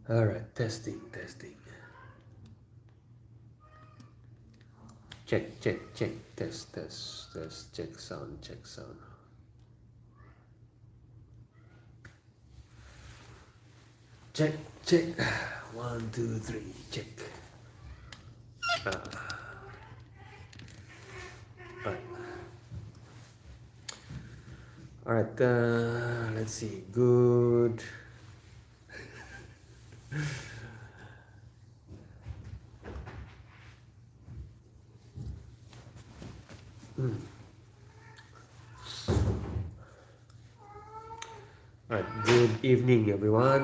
All right, testing, testing. Check, check, check. Test, test, test. Check sound, check sound. Check, check. One, two, three. Check. Right. All right. Let's see. Good. All right. Good evening, everyone.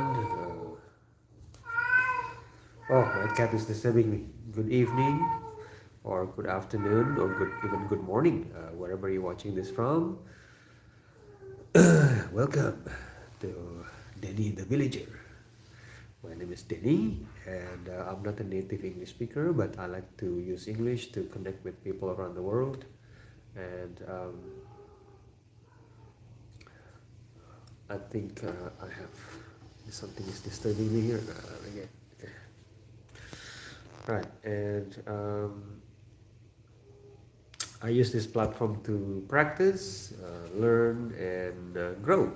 Oh, my cat is disturbing me. Good evening, or good afternoon, or even good morning, wherever you're watching this from. Welcome to Denny the Villager. My name is Denny, and I'm not a native English speaker, but I like to use English to connect with people around the world. And I think I have something is disturbing me here. Again, okay. Right, and I use this platform to practice, learn, and grow.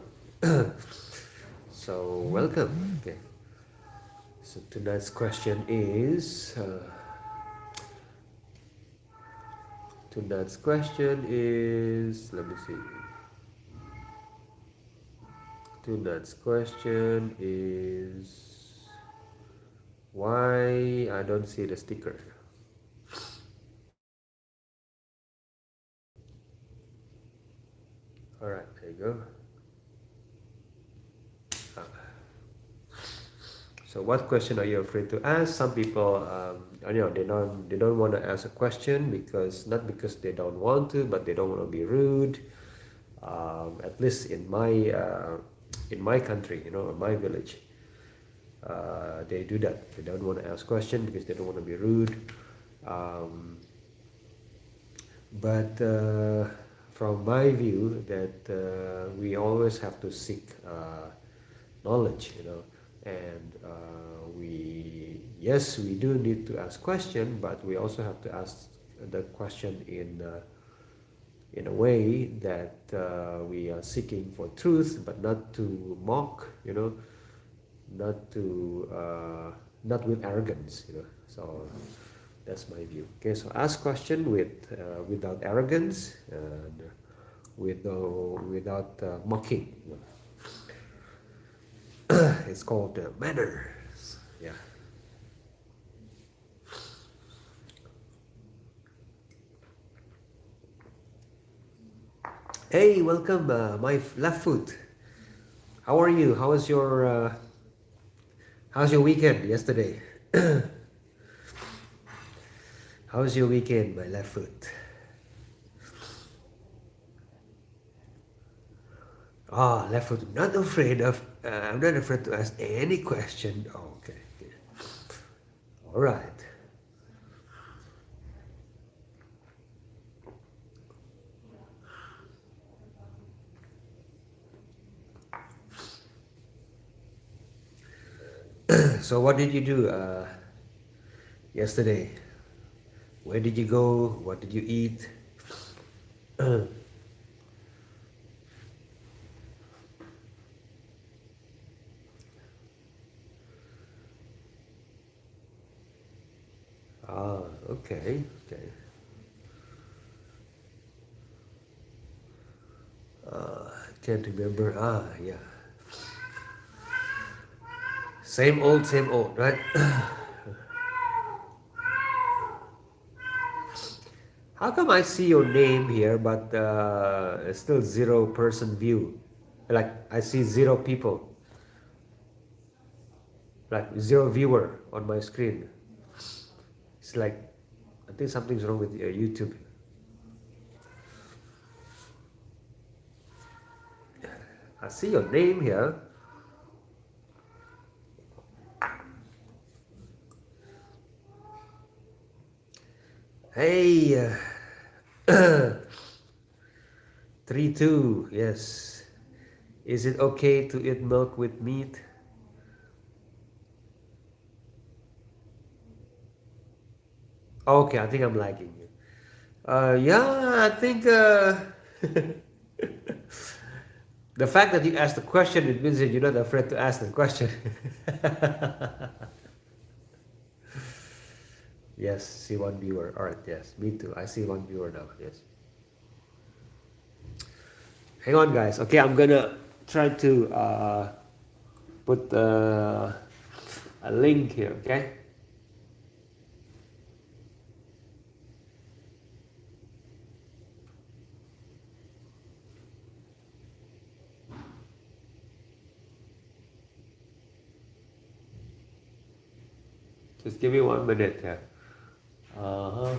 So welcome. Okay. So tonight's question is, let me see. Tonight's question is why I don't see the sticker. All right, there you go. So what question are you afraid to ask? Some people, they don't want to ask a question because not because they don't want to, but they don't want to be rude. At least in my country, in my village, they do that. They don't want to ask question because they don't want to be rude. Um, but from my view, that we always have to seek knowledge, and yes, we do need to ask question, but we also have to ask the question in a way that we are seeking for truth, but not to mock, not to not with arrogance, So that's my view. Okay, so ask question without arrogance and without mocking. It's called manners. Yeah. Hey, welcome, my left foot. How are you? How's your weekend yesterday? How's your weekend, my left foot? Ah, left foot. Not afraid of. I'm not afraid to ask any question. Oh, okay. Okay. All right. So what did you do yesterday? Where did you go? What did you eat? Ah, okay. Okay. Can't remember. Ah, yeah. Same old, right? How come I see your name here, but it's still zero person view? Like I see zero people, like zero viewer on my screen. It's like I think something's wrong with YouTube. I see your name here. Hey, 3-2. Yes. Is it okay to eat milk with meat? Okay, I think I'm liking you. Yeah, I think the fact that you asked the question, it means that you're not afraid to ask the question. Yes, see one viewer. All right, yes, me too. I see one viewer now. Yes. Hang on, guys. Okay, I'm gonna try to put a link here. Okay. Just give me 1 minute here. Uh,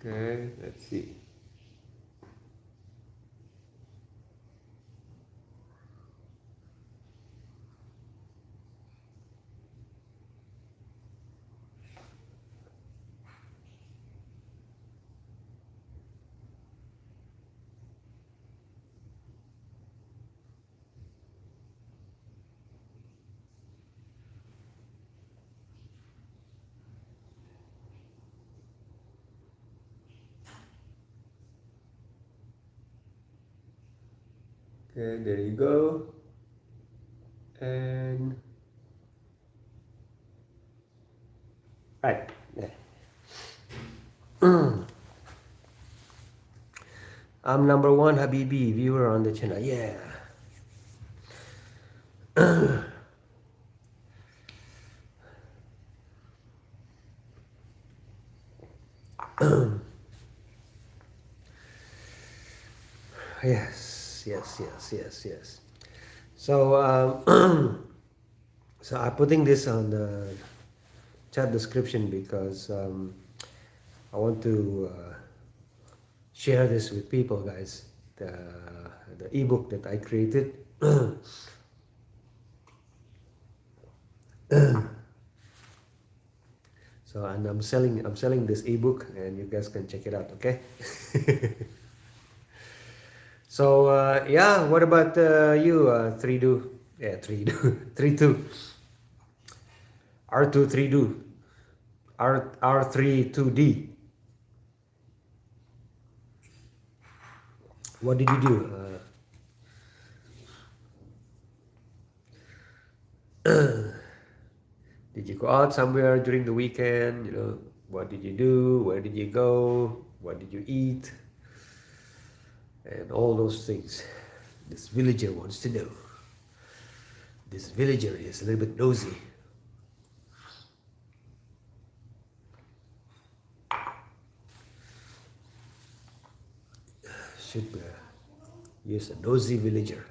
okay, let's see. Okay, there you go. And right. Yeah. I'm number one Habibi viewer on the channel. Yeah. Yes, yes, yes, yes, yes. So, so I'm putting this on the chat description because I want to share this with people, guys. The ebook that I created. So, and I'm selling this ebook, and you guys can check it out. Okay. So yeah, what about you? Three do, yeah, three do, 3-2, R2 three do, R3 2D. What did you do? Did you go out somewhere during the weekend? You know, what did you do? Where did you go? What did you eat? And all those things. This villager wants to know. This villager is a little bit nosy. Should use a nosy villager.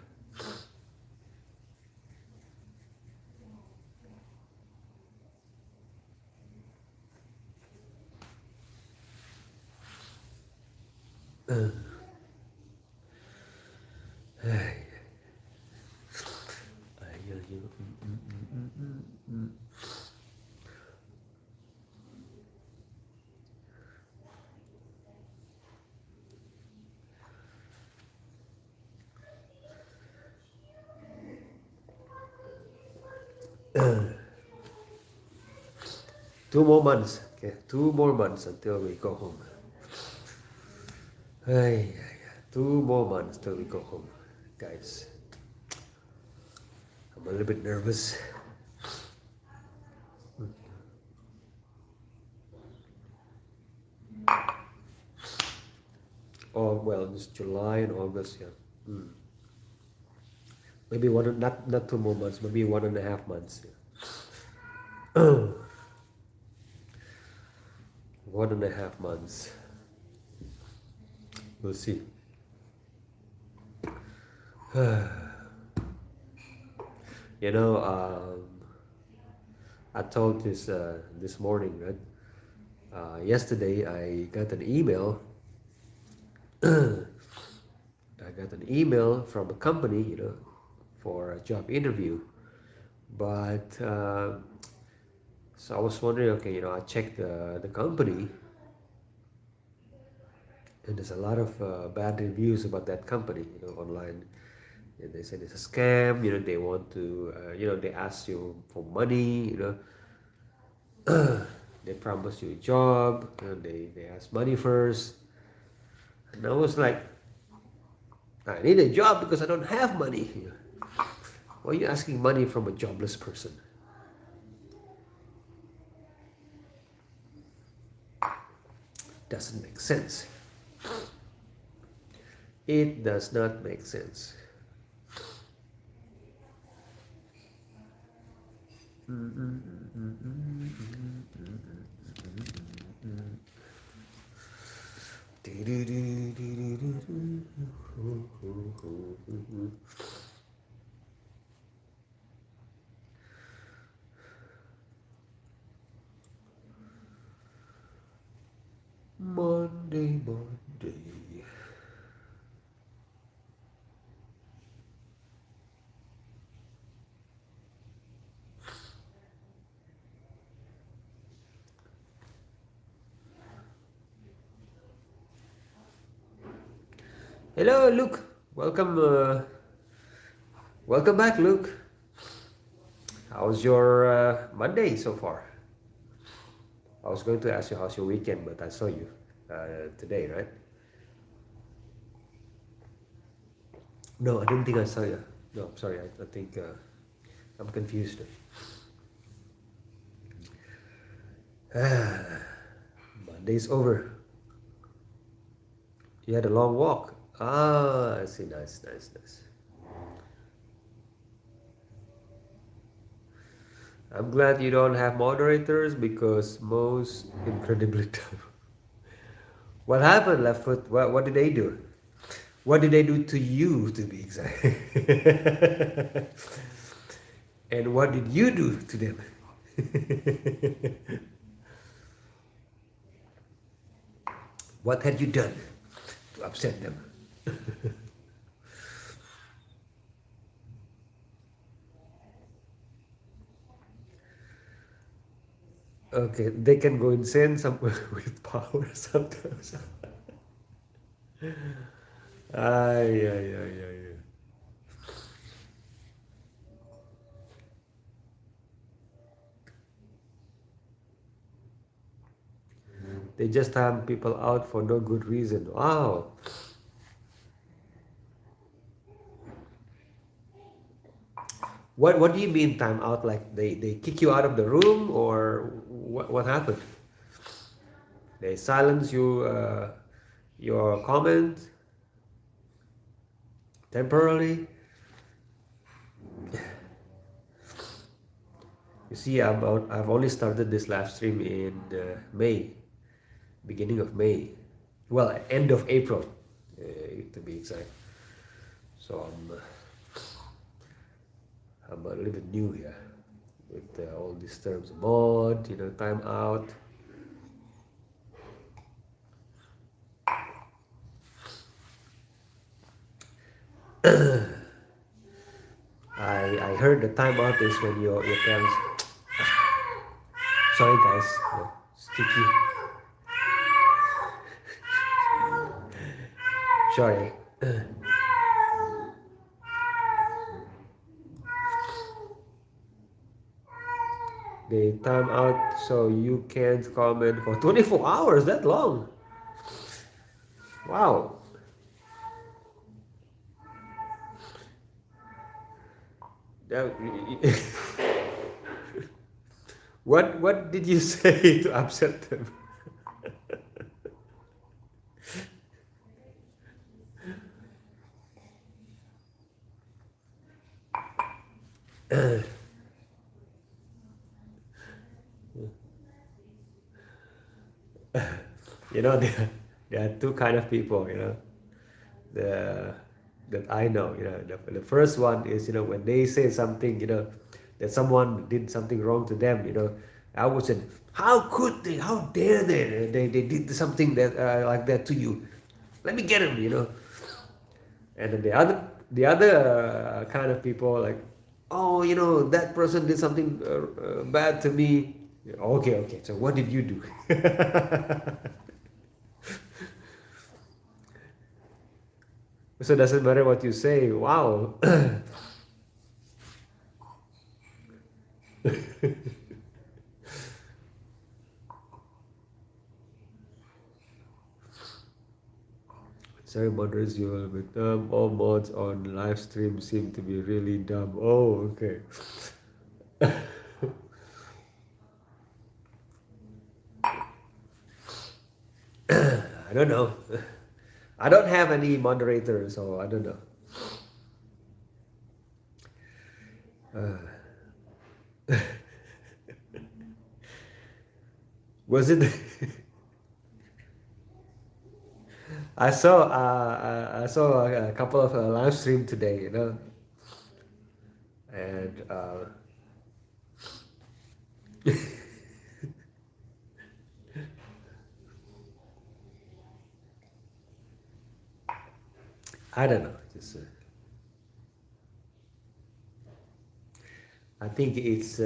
Two more months. Okay, 2 more months until we go home. Ay, 2 more months till we go home, guys. I'm a little bit nervous. Oh well, it's July and August, yeah. Maybe not 2 more months, maybe 1.5 months. Yeah. 1.5 months. We'll see. You know, I told this morning, right? Yesterday I got an email. I got an email from a company, you know, for a job interview. But so I was wondering, okay, you know, I checked the company, and there's a lot of bad reviews about that company, you know, online. And they said it's a scam. They want to, they ask you for money. They promise you a job. They ask money first. And I was like, I need a job because I don't have money. Why are you asking money from a jobless person? Doesn't make sense. It does not make sense. Monday, Monday. Hello, Luke. Welcome. Welcome back, Luke. How's your Monday so far? I was going to ask you how's your weekend, but I saw you today, right? No, I didn't think I saw you. No, I'm sorry. I think I'm confused. Monday's over. You had a long walk. Ah, I see. Nice, nice, nice. I'm glad you don't have moderators because most incredibly tough. What happened, left foot? What did they do? What did they do to you, to be exact? And what did you do to them? What had you done to upset them? Okay, they can go insane some with power sometimes. Ay, ay, ay, ay, ay. They just time people out for no good reason. Wow. What do you mean time out? Like they kick you out of the room or what happened? They silence you your comment temporarily. You see, I've only started this live stream in May, beginning of May. Well, end of April, to be exact. So I'm a little bit new here with all these terms, mod, time out. I heard the timeout is when your parents. Sorry guys, sticky. Sorry. They time out so you can't comment for 24 hours. That long? Wow. That, what did you say to upset them? There are two kind of people, the that I know. The first one is, when they say something, that someone did something wrong to them, I would say, how could they? How dare they? They did something that like that to you. Let me get them. And then the other kind of people like, oh, that person did something bad to me. Okay, okay. So what did you do? So it doesn't matter what you say. Wow. Sorry, moderators, you will be dumb. All mods on live stream seem to be really dumb. Oh, okay. I don't know. I don't have any moderator, so I don't know. Was it? I saw a couple of live stream today, and I don't know. Just I think it's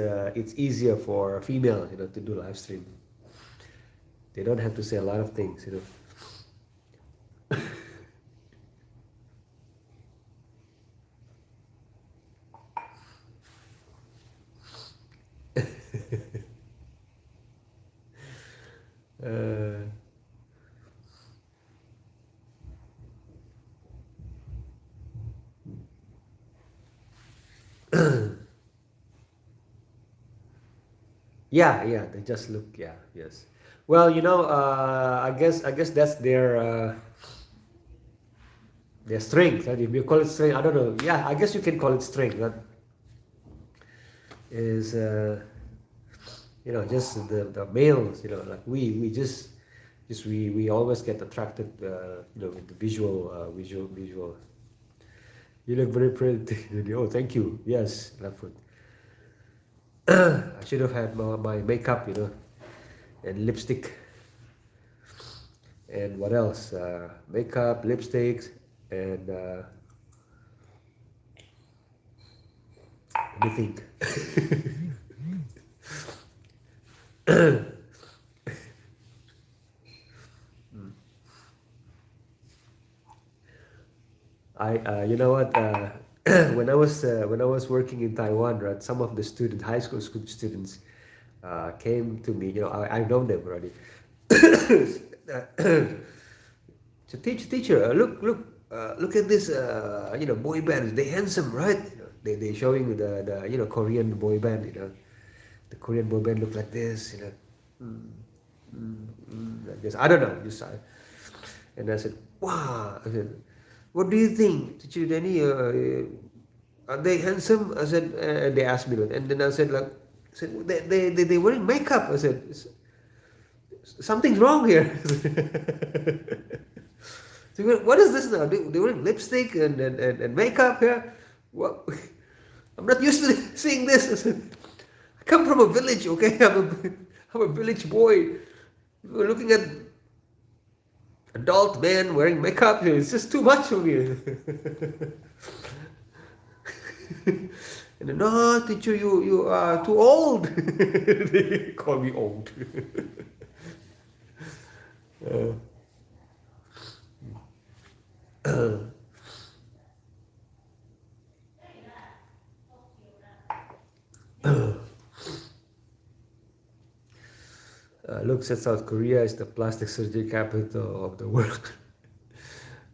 easier for female, to do live stream. They don't have to say a lot of things. Uh, yeah, they just look, yeah, yes. Well, I guess that's their strength. Right? If you call it strength, I don't know. Yeah, I guess you can call it strength. That is, just the males. Like we always get attracted, with the visual. You look very pretty. Oh, thank you. Yes, Laffoot. I should have had my makeup, and lipstick, and what else? Makeup, lipsticks, and let me think. You know what? When I was working in Taiwan, right? Some of the high school students, came to me. I've known them already. So teacher, look at this, boy band. They handsome, right? They showing the Korean boy band. The Korean boy band look like this. Like this. I don't know. And I said, wow. I said, what do you think, Teacher Danny? Are they handsome? I said, and they asked me that, and then I said, like, they wearing makeup. I said, something's wrong here. So, what is this now? They wearing lipstick and makeup here. What? I'm not used to seeing this. I said, I come from a village, okay? I'm a village boy. We're looking at adult man wearing makeup. It's just too much for me. And then, no, teacher, you are too old. They call me old. Looks at South Korea as the plastic surgery capital of the world.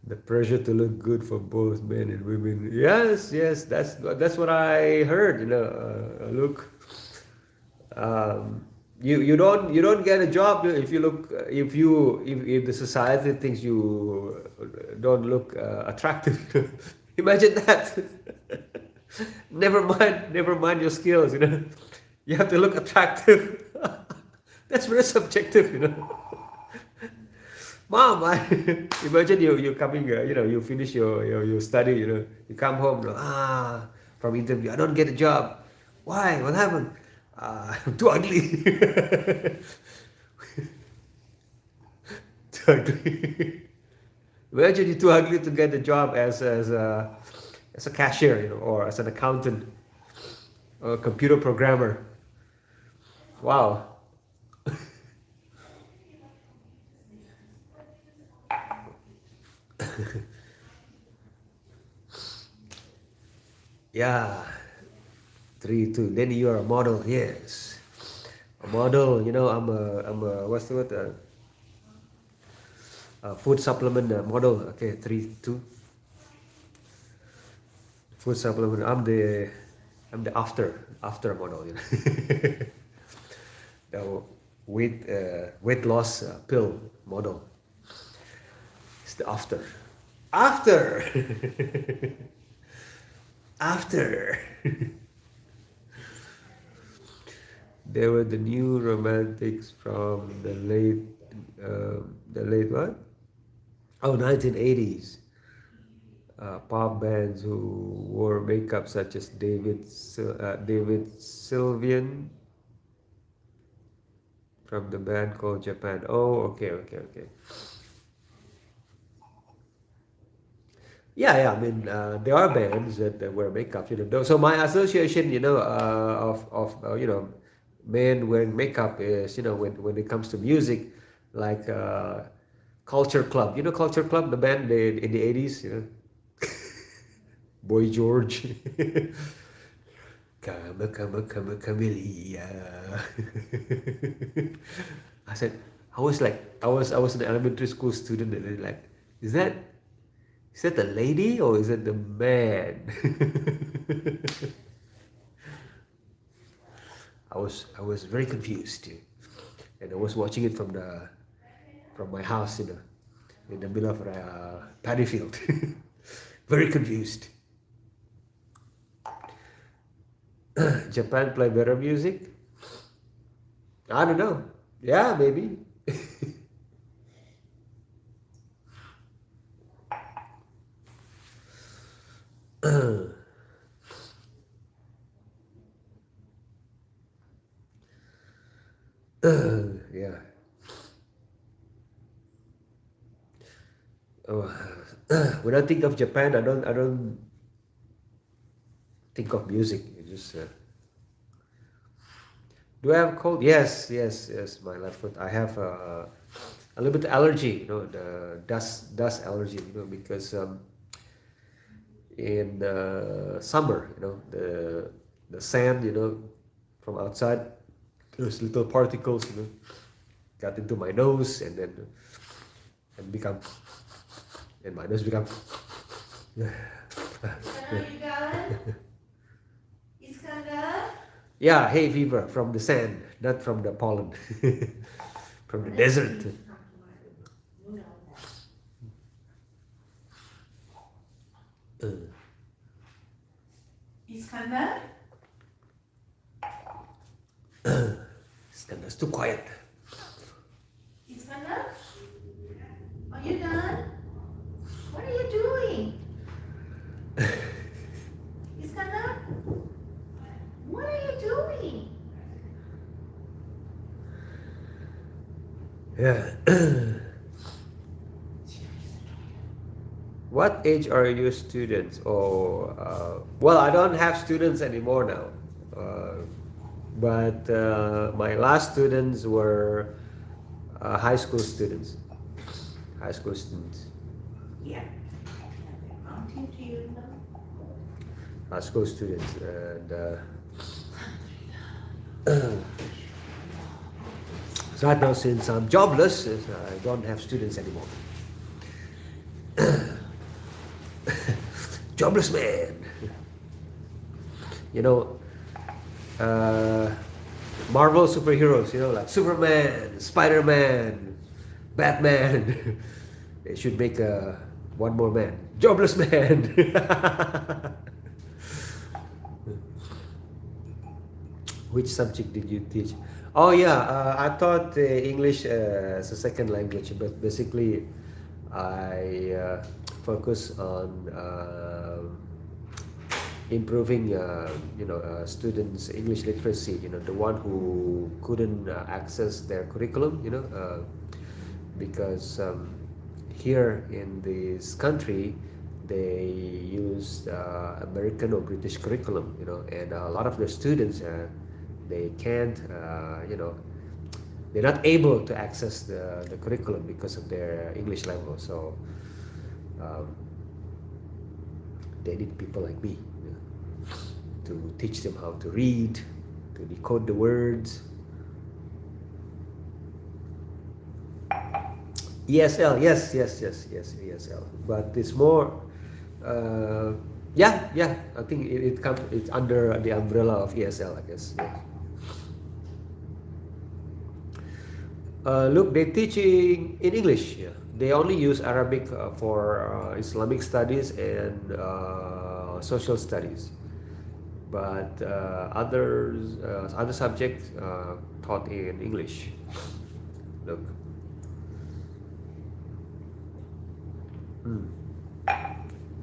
The pressure to look good for both men and women. Yes, that's what I heard. Look, you don't get a job if you look if the society thinks you don't look attractive. Imagine that. Never mind your skills. You have to look attractive. That's very subjective. Mom, imagine you coming, you finish your study, you come home, from interview, I don't get a job. Why? What happened? I'm too ugly. Too ugly. Imagine you're too ugly to get a job as a cashier, or as an accountant, or a computer programmer. Wow. Yeah, 3-2. Then you are a model. Yes, a model. I'm a what's the word? Food supplement model. Okay, 3-2. Food supplement. I'm the after model. The weight loss pill model. It's the after. After. After. They were the new romantics from the late what? Oh, 1980s. Pop bands who wore makeup such as David Sylvian from the band called Japan. Oh, okay, okay, okay. Yeah, yeah. I mean, there are bands that wear makeup. So my association, of men wearing makeup is, when it comes to music, like Culture Club. You know Culture Club, the band in the 80s. Boy George. Come, Camellia. I said, I was an elementary school student, and then like, is that is that the lady or is it the man? I was very confused, and I was watching it from my house, in the middle of a paddy field. Very confused. Japan play better music? I don't know. Yeah, maybe. Yeah. Oh, when I think of Japan, I don't think of music. It just do I have a cold? Yes, yes, yes. My left foot. I have a little bit allergy. The dust allergy. Because in summer, the sand, from outside, those little particles, got into my nose, and become and my nose become. Yeah, hay fever from the sand, not from the pollen, from the desert. Uh, Skandar's too quiet. Are you done? What are you doing? Iskandar? What are you doing? Yeah. What age are your students? Well, I don't have students anymore now. But my last students were high school students. High school students. Yeah. Mounting to you now. High school students. And right now, since I'm jobless, I don't have students anymore. Jobless man. You know, uh, Marvel superheroes, like Superman, Spider-Man, Batman. They should make one more man. Jobless man. Which subject did you teach? Oh yeah, I taught English as a second language, but basically I focus on improving, students' English literacy. The one who couldn't access their curriculum. Because here in this country they use American or British curriculum. And a lot of the students they can't, they're not able to access the curriculum because of their English level. So um, they need people like me. to teach them how to read, to decode the words. ESL, yes, ESL. But it's more, yeah. I think it's under the umbrella of ESL, I guess. Yeah. Look, they teaching in English. Yeah. They only use Arabic for Islamic studies and social studies, but other subjects taught in English. Look.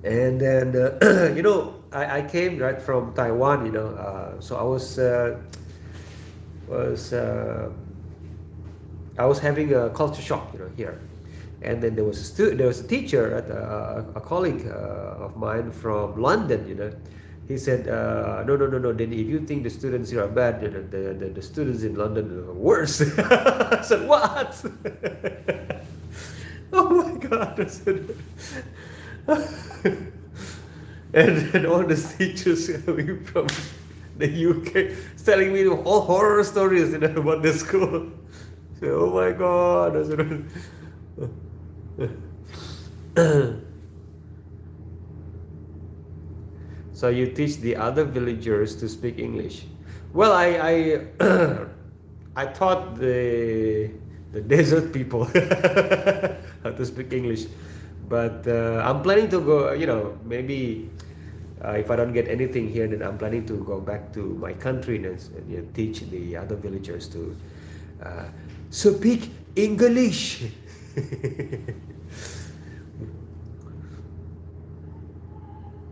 And then I came right from Taiwan. So I was having a culture shock, here. And then there was a teacher, a colleague of mine from London. He said, no. Then if you think the students here are bad, the students in London are worse. I said, what? Oh my God! I said, and all the teachers coming from the UK telling me all horror stories, about the school. So, oh my God! I said, so you teach the other villagers to speak English? Well, I I taught the desert people how to speak English, but I'm planning to go. Maybe if I don't get anything here, then I'm planning to go back to my country and teach the other villagers to speak English.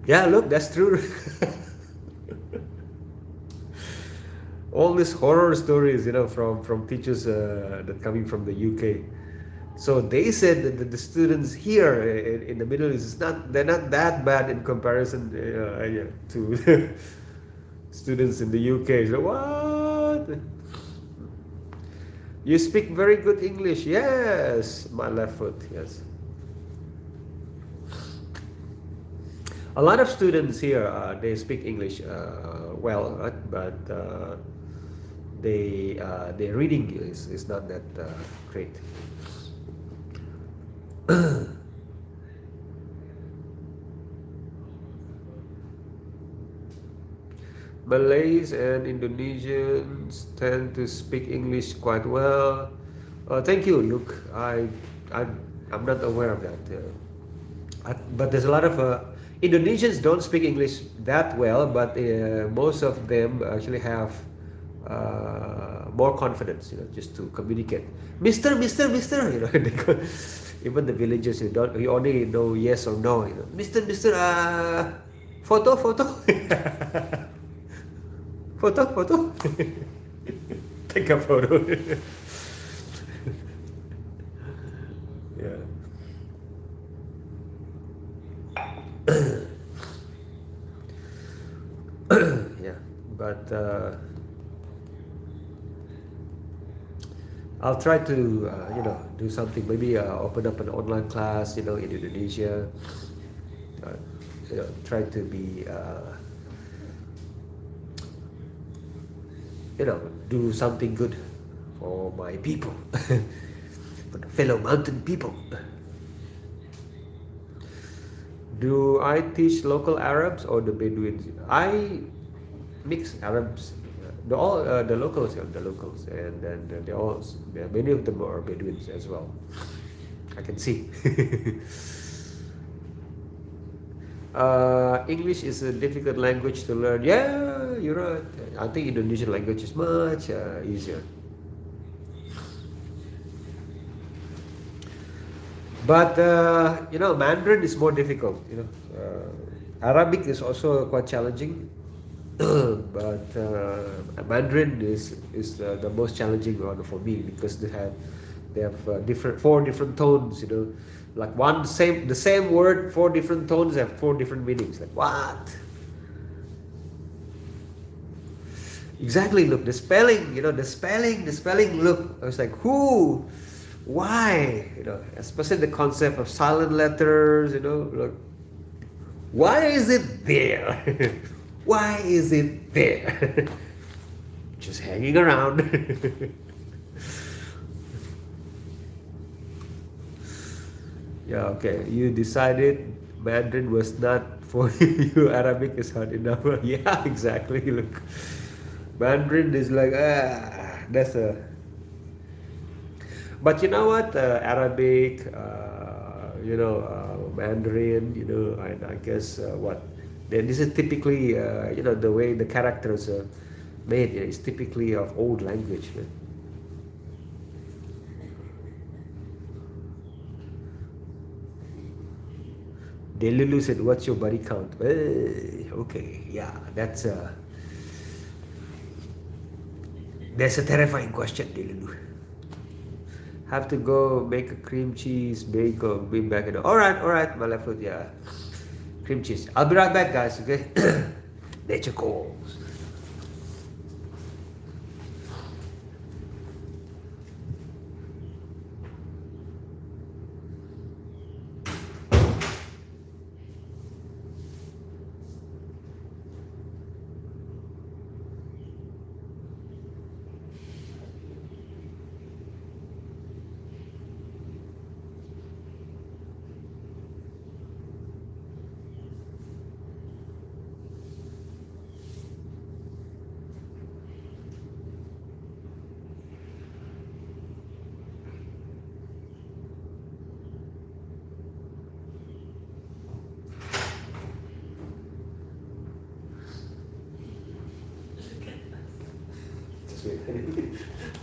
Yeah, look, that's true. All these horror stories, from teachers that coming from the UK. So they said that the students here in the Middle East they're not that bad in comparison to students in the UK. So what? You speak very good English. Yes, my left foot. Yes. A lot of students here they speak English well, right? But their reading is not that great. Malays and Indonesians tend to speak English quite well. Thank you, Luke. I'm not aware of that. But there's a lot of Indonesians don't speak English that well, but most of them actually have more confidence, just to communicate. Mister, even the villagers you only know yes or no. Mister, photo, photo. Take a photo. Yeah. Yeah, but I'll try to do something. Maybe open up an online class, in Indonesia. Try to be do something good for my people, for the fellow mountain people. Do I teach local Arabs or the Bedouins? I mix Arabs, the locals, and then many of them are Bedouins as well. I can see. English is a difficult language to learn. Yeah, you're right. I think Indonesian language is much easier. But Mandarin is more difficult. Arabic is also quite challenging, but Mandarin is the most challenging one for me, because they have four different tones. Like the same word, 4 different tones have 4 different meanings. Like what? Exactly. Look, the spelling. The spelling. Look, I was like, who? Why? Especially the concept of silent letters. Like, why is it there? Why is it there? Just hanging around. Yeah, okay. You decided Mandarin was not for you. Arabic is hard enough. Yeah, exactly. Look, Mandarin is like that's a. But you know what? Arabic, Mandarin, and I guess what? Then this is typically, the way the characters are made is typically of old language, man. Delulu said, "What's your body count?" Okay, yeah, that's a terrifying question, Delulu. Have to go make a cream cheese bagel, bring back it. All right, my left foot, yeah. Cream cheese. I'll be right back, guys. Okay. Nature calls.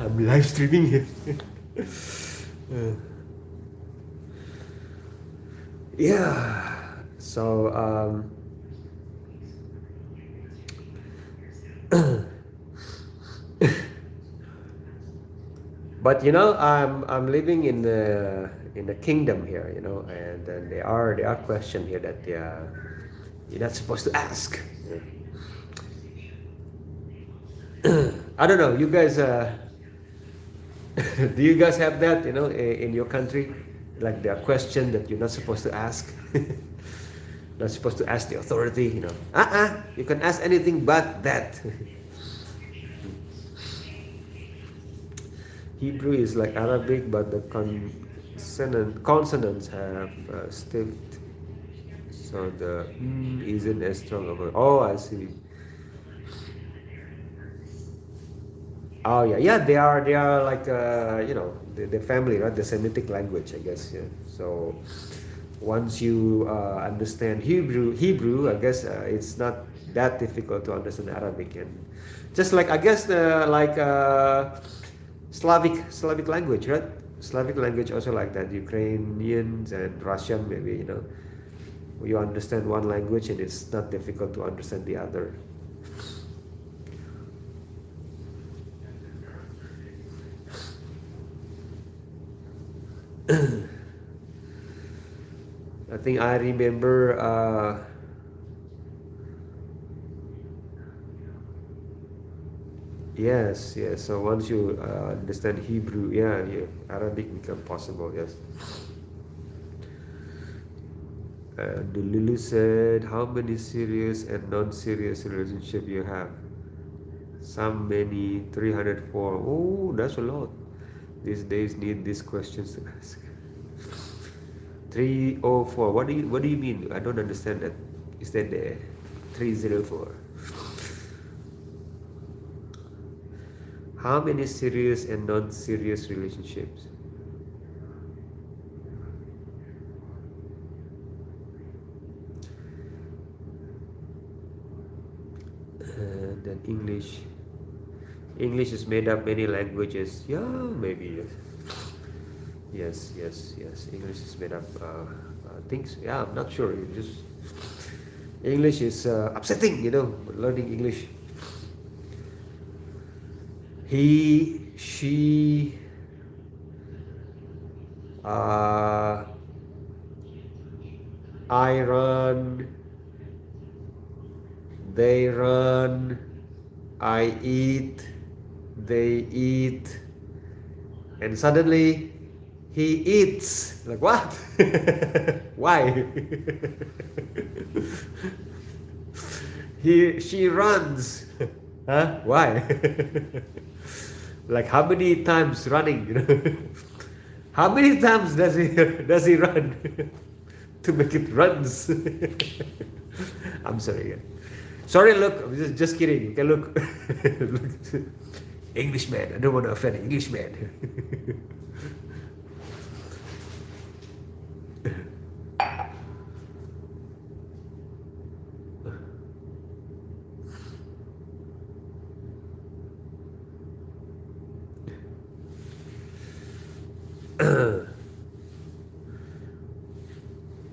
I'm live streaming here. Yeah. So but I'm living in the kingdom here, and then there are questions here that you're not supposed to ask. I don't know. You guys, do you guys have that? In your country, like there are questions that you're not supposed to ask. Not supposed to ask the authority. You can ask anything but that. Hebrew is like Arabic, but the consonants have stiffed, so the isn't as strong of a. Oh, I see. Oh yeah. They are like the family, right? The Semitic language, I guess. Yeah. So once you understand Hebrew, I guess it's not that difficult to understand Arabic, and just like I guess like Slavic language, right? Slavic language also like that. Ukrainians and Russian, maybe you understand one language and it's not difficult to understand the other. I think I remember. Yes. So once you understand Hebrew, yeah, Arabic become possible. Yes. And Lulu said, "How many serious and non-serious relationship you have?" Some, many, 304. Oh, that's a lot. These days need these questions to ask. 304. What do you mean? I don't understand that. Is that the 304? How many serious and non-serious relationships? And then English is made up many languages. Yeah, maybe yes. English is made up things. Yeah, I'm not sure. English is upsetting. Learning English. He, she, I run, they run, I eat, they eat, and suddenly he eats. Like what? Why? she runs. Huh? Why? Like how many times running? How many times does he run to make it runs? I'm sorry. Yeah. Sorry, look, I'm just kidding. Okay, look. Look. Englishman. I don't want to offend Englishman.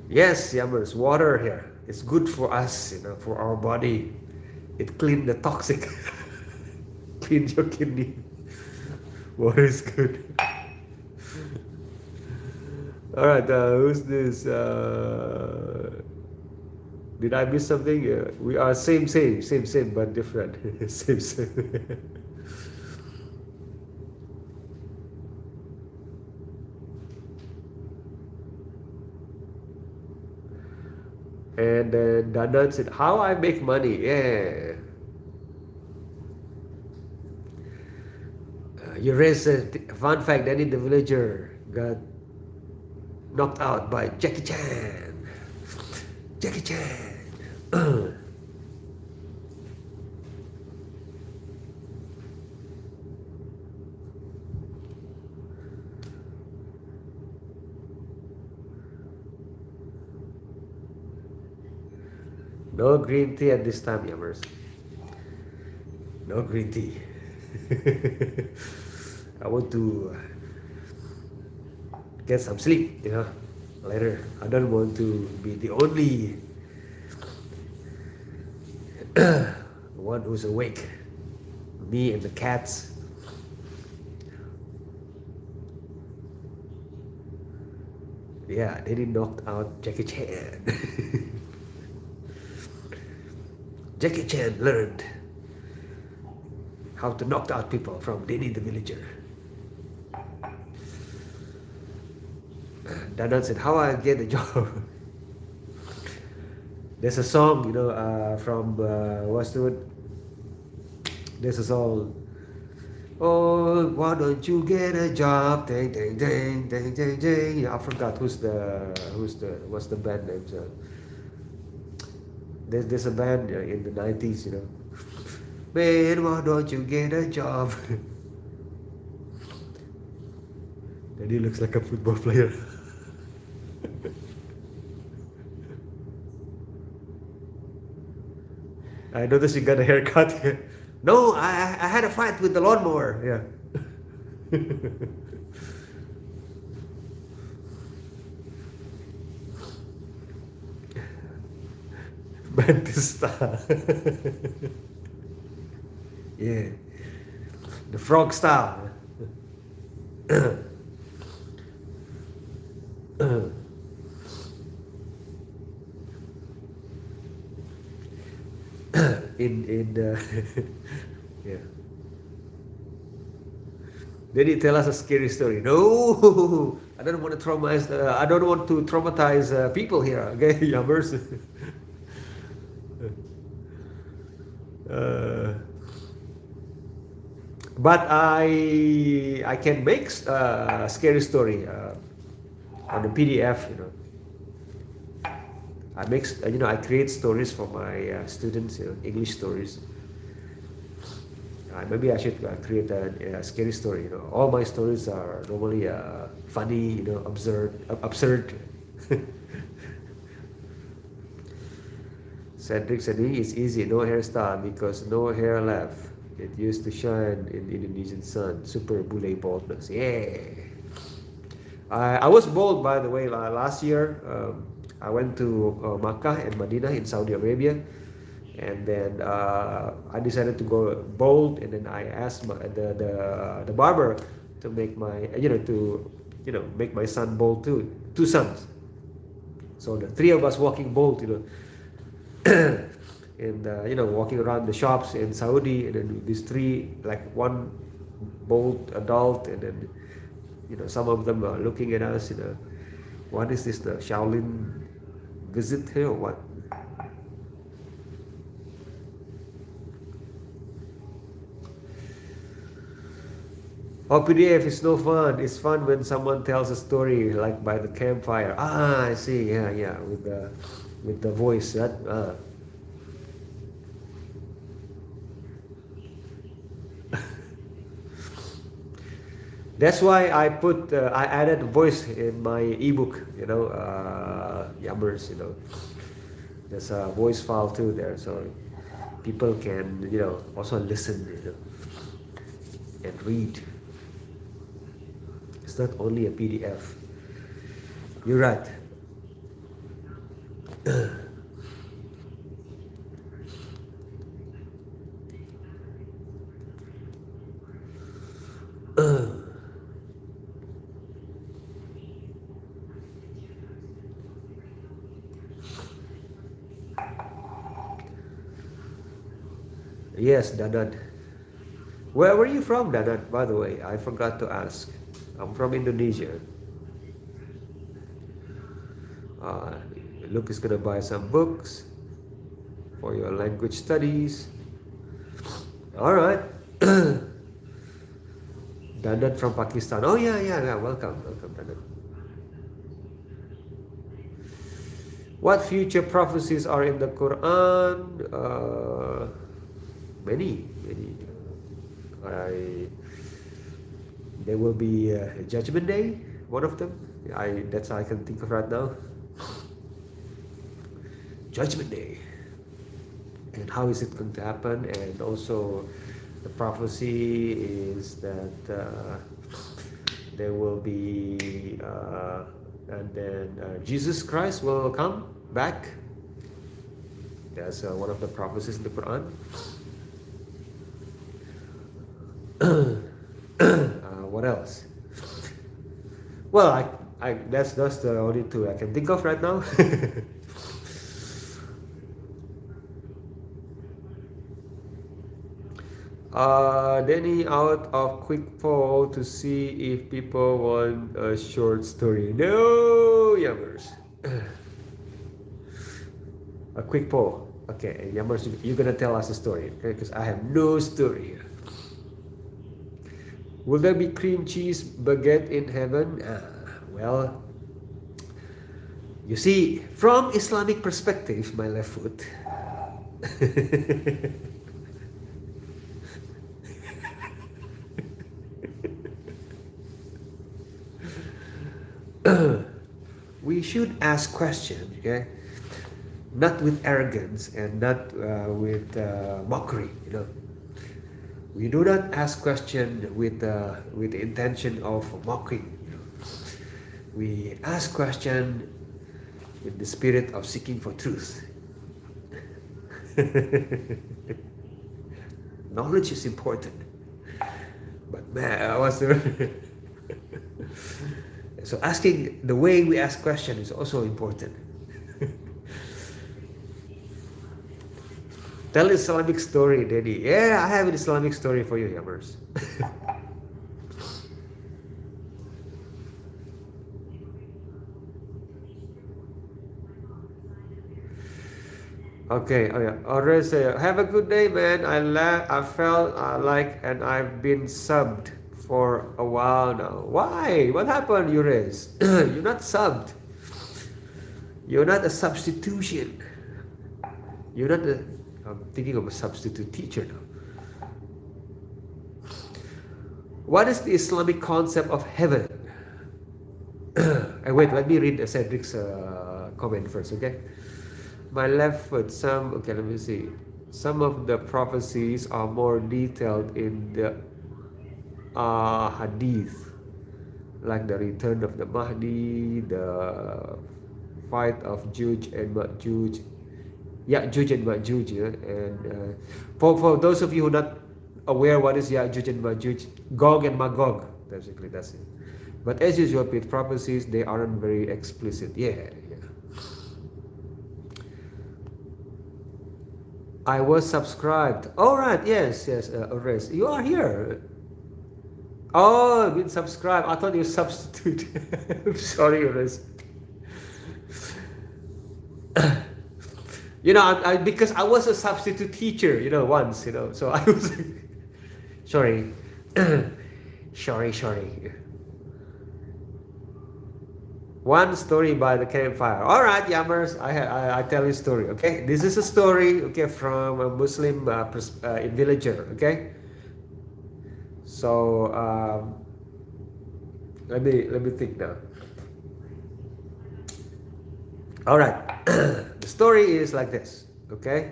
Yes, Yammers, water here. It's good for us, for our body. It cleans the toxic. Cleans your kidney. Water is good. All right, who's this? Did I miss something? We are same, but different. Same. And then Dandan said, "How I make money?" Yeah. You raised a fun fact. Danny the villager got knocked out by Jackie Chan. Jackie Chan. No green tea at this time, Yammers. No green tea. I want to get some sleep, later. I don't want to be the only one who's awake. Me and the cats. Yeah, they knocked out Jackie Chan. Jackie Chan learned how to knock out people from Danny the Villager. Danan said, "How I get a job?" There's a song, from what's the word? There's a song. Oh, why don't you get a job? Dang, dang, dang, dang, dang, dang. I forgot what's the band name? So there's a band in the 90s, Man, why don't you get a job? And he looks like a football player. I noticed you got a haircut. No, I had a fight with the lawnmower. Yeah. Batista. Yeah. The frog style. in yeah. Did he tell us a scary story? No, I don't want to traumatize. I don't want to traumatize people here. Okay, Yammers. But I can make a scary story on the PDF. I create stories for my students. English stories. Maybe I should create a scary story. All my stories are normally funny. Absurd. Cedric said it's easy, no hairstyle because no hair left. It used to shine in the Indonesian sun. Super bule baldness. Yeah. I was bald, by the way, last year. I went to Makkah and Medina in Saudi Arabia, and then I decided to go bald, and then I asked the barber to make my make my son bald too. 2 sons. So the 3 of us walking bald, and walking around the shops in Saudi, and then these 3, like one bald adult, and then some of them are looking at us. What is this, the Shaolin visit here or what? Oh, PDF is no fun. It's fun when someone tells a story like by the campfire. Ah, I see. Yeah, yeah, with the voice. That That's why I added voice in my ebook. Yummers. There's a voice file too there, so people can also listen, and read. It's not only a PDF. You're right. Yes, Danan. Where were you from, Danan? By the way, I forgot to ask. I'm from Indonesia. Uh, Luke is gonna buy some books for your language studies. All right. Danan from Pakistan. Oh yeah, yeah, yeah. Welcome, welcome, Danan. What future prophecies are in the Quran? Many, many. There will be a Judgment Day. One of them. That's all I can think of right now. Judgment Day. And how is it going to happen? And also, the prophecy is that there will be, and then Jesus Christ will come back. That's one of the prophecies in the Quran. What else? Well, that's the only two I can think of right now. Danny out of quick poll to see if people want a short story. No, Yummers. A quick poll. Okay, Yummers, you're gonna tell us a story, okay? Because I have no story here. Will there be cream cheese baguette in heaven? Well, you see, from Islamic perspective, my left foot. We should ask questions, okay? Not with arrogance and not with mockery, We do not ask questions with the intention of mocking. We ask questions with the spirit of seeking for truth. Knowledge is important, but man, so asking the way we ask questions is also important. Tell Islamic story, Daddy. Yeah, I have an Islamic story for you, Yummers. Okay, oh yeah. Already say, have a good day, man. I felt like, and I've been subbed for a while now. Why? What happened, Ures? You're not subbed. You're not a substitution. You're not a... I'm thinking of a substitute teacher now. What is the Islamic concept of heaven? Wait, let me read Cedric's comment first, okay? My left foot, okay, let me see. Some of the prophecies are more detailed in the hadith, like the return of the Mahdi, the fight of Juj and Ma'juj. Ya'juj and Ma'juj, and for those of you who are not aware what is Ya'juj and Ma'juj, Gog and Magog, basically that's it. But as usual with prophecies, they aren't very explicit. Yeah. I was subscribed. All right, yes, Ores, you are here. Oh, been subscribed. I thought you substitute. I'm sorry, Ores. Because I was a substitute teacher, once, so I was sorry. Sorry. One story by the campfire. All right, Yammers, I tell you a story. Okay, this is a story. Okay, from a Muslim villager. Okay, so let me think now. All right, the story is like this. Okay,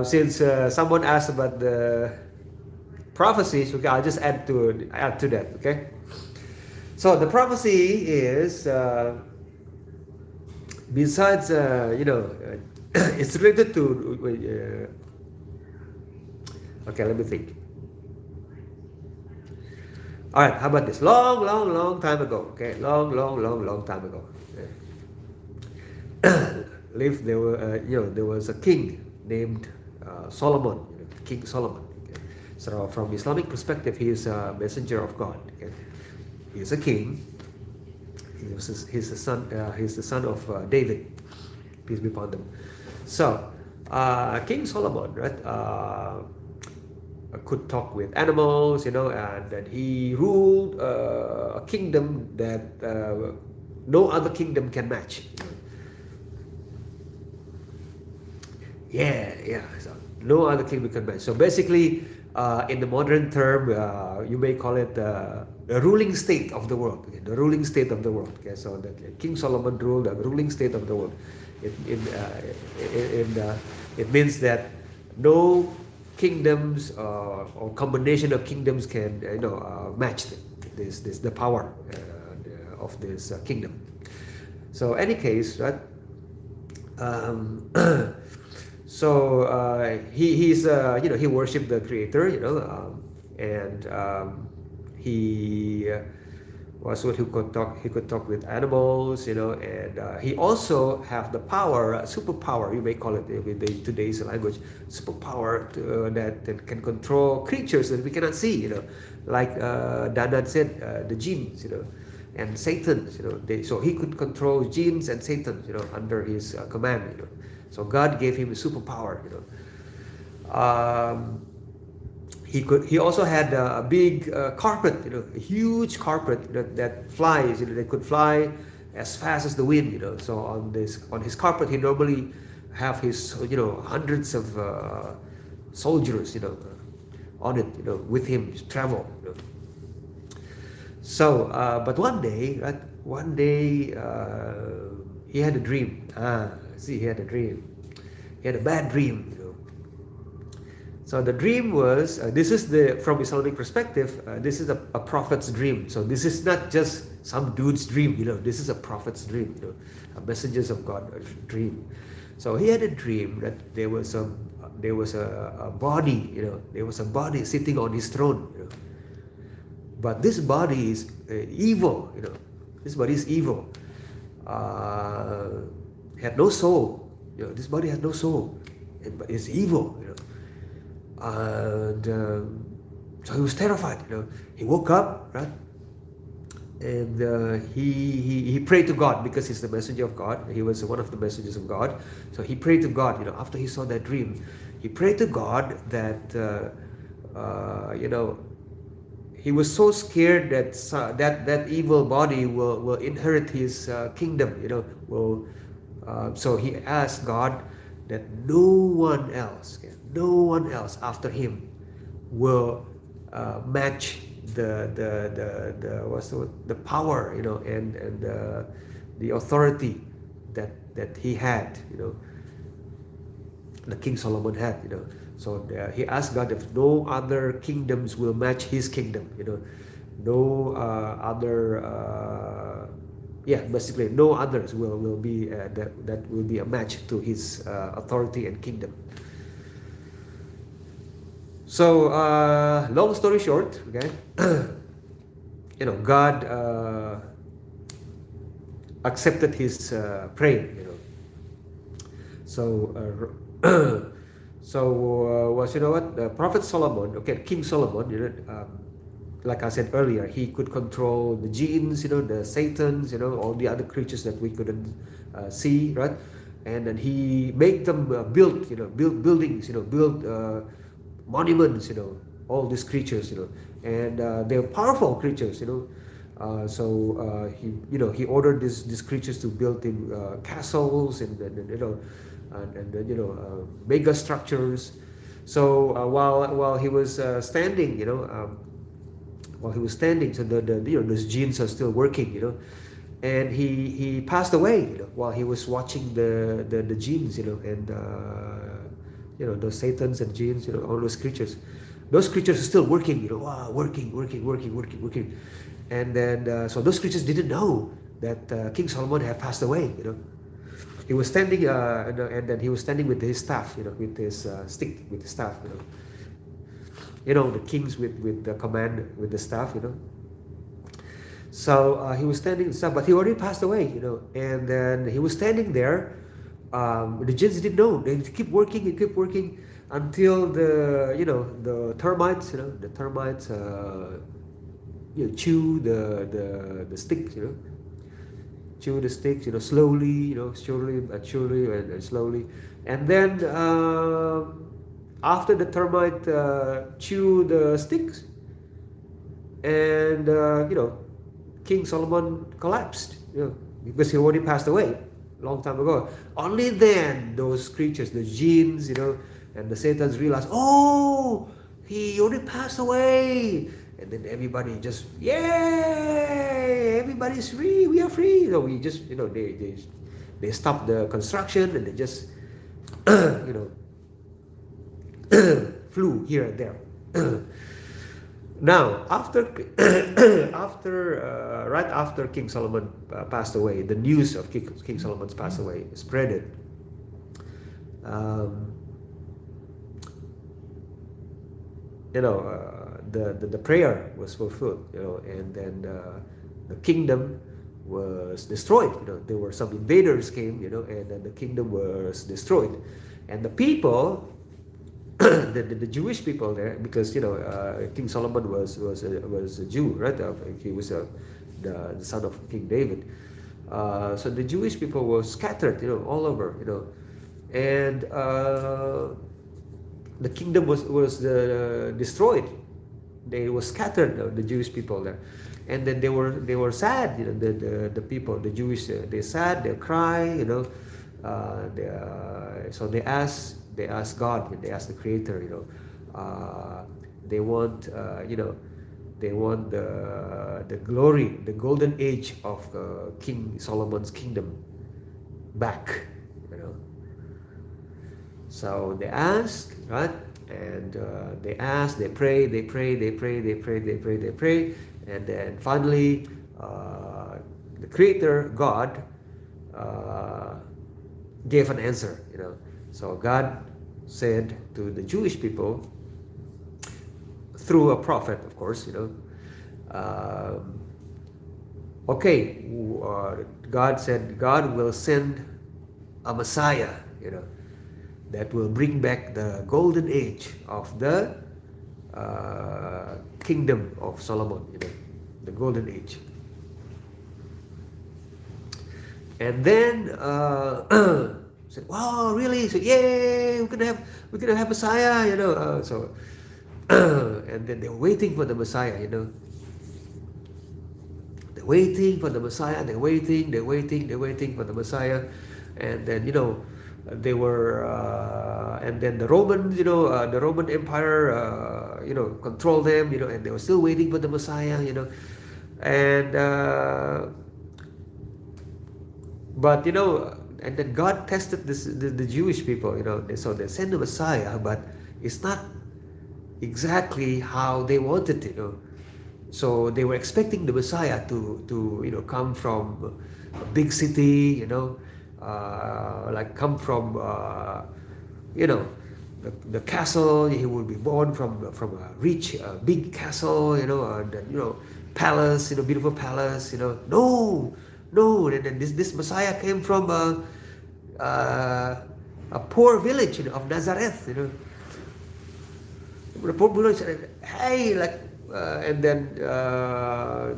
since someone asked about the prophecies, okay, I'll just add to that. Okay, so the prophecy is besides it's related to okay, let me think. All right, how about this? Long time ago. Okay, long time ago. There was a king named Solomon, King Solomon. Okay? So from Islamic perspective, he is a messenger of God. Okay? He is a king. He's the son. He's the son of David, peace be upon them. So King Solomon, right, could talk with animals, and then he ruled a kingdom that no other kingdom can match. Yeah. So no other kingdom can match. So basically, in the modern term, you may call it the ruling state of the world. Okay? The ruling state of the world. Okay, so King Solomon ruled the ruling state of the world. It means that no kingdoms or combination of kingdoms can match the power of this kingdom. So any case, right? So he's he worshipped the Creator, and he was what he could talk. He could talk with animals, and he also have the power, superpower, you may call it with today's language, superpower that can control creatures that we cannot see, like Danan said, the jinns, and Satan, so he could control jinns and Satan, under his command, So God gave him a superpower, He also had a big carpet, a huge carpet that flies. They could fly as fast as the wind, So on his carpet, he normally have his hundreds of soldiers, on it, with him to travel. So, but one day, he had a dream. He had a dream. He had a bad dream. So the dream was, this is from Islamic perspective, this is a prophet's dream. So this is not just some dude's dream, this is a prophet's dream, a messengers of God dream. So he had a dream that there was a body, there was a body sitting on his throne, But this body is evil, This body is evil. Had no soul, This body has no soul, but it's evil, And so he was terrified. He woke up, right, and he prayed to God because he's the messenger of God. He was one of the messengers of God. So he prayed to God. After he saw that dream, he prayed to God that he was so scared that evil body will inherit his kingdom. So he asked God that no one else after him will match the power, and the authority that he had, the King Solomon had, So he asked God if no other kingdoms will match his kingdom, no other. Basically no others will be that will be a match to his authority and kingdom. So long story short, okay, God accepted his prayer, So the Prophet Solomon, King Solomon, like I said earlier, he could control the jinns, the satans, all the other creatures that we couldn't see, right? And then he made them build buildings, build monuments, all these creatures, and they're powerful creatures, so he ordered these creatures to build him castles and mega structures. So while he was standing, so those genes are still working, and he passed away, while he was watching the genes, and those satans and genes, all those creatures. Those creatures are still working, wow, working. And then, so those creatures didn't know that King Solomon had passed away, He was standing, and then he was standing with his staff, with his stick, with the staff, the kings with the command, with the staff, So he was standing and stuff, but he already passed away, And then he was standing there. The jinns didn't know. They keep working and keep working until the termites, chew the sticks, chew the sticks, slowly, surely and slowly. And then after the termite chew the sticks, and King Solomon collapsed, because he already passed away long time ago. Only then those creatures, the jinns, and the satans realized, oh, he already passed away. And then everybody just, yay, everybody's free, we are free. We just, they stopped the construction, and they just, flew here and there. Now, right after King Solomon passed away, the news of King Solomon's passed away spreaded. The prayer was fulfilled, and then the kingdom was destroyed. There were some invaders came, and then the kingdom was destroyed, and the people. the Jewish people there, because King Solomon was a Jew, right? He was the son of King David. So the Jewish people were scattered, all over, and the kingdom was destroyed. They were scattered, the Jewish people there, and then they were sad, the people, the Jewish, they're sad, they cry, so they ask God, they ask the Creator, they want, they want the glory, the golden age of King Solomon's kingdom back, So they ask, right? And they ask, they pray, and then finally, the Creator, God, gave an answer, So God said to the Jewish people, through a prophet, of course, okay, God said God will send a Messiah, that will bring back the golden age of the kingdom of Solomon, the golden age. And then said, wow, really? So yay, we're gonna have Messiah, so and then they're waiting for the Messiah, They're waiting for the Messiah, they're waiting for the Messiah, and then they were and then the Roman, the Roman Empire, controlled them, and they were still waiting for the Messiah, and but and then God tested the Jewish people, so they sent the Messiah, but it's not exactly how they wanted it, So they were expecting the Messiah to come from a big city, like come from the castle. He would be born from a rich big castle, and palace, beautiful palace, No, and this Messiah came from a poor village, of Nazareth, The poor village said, hey, and then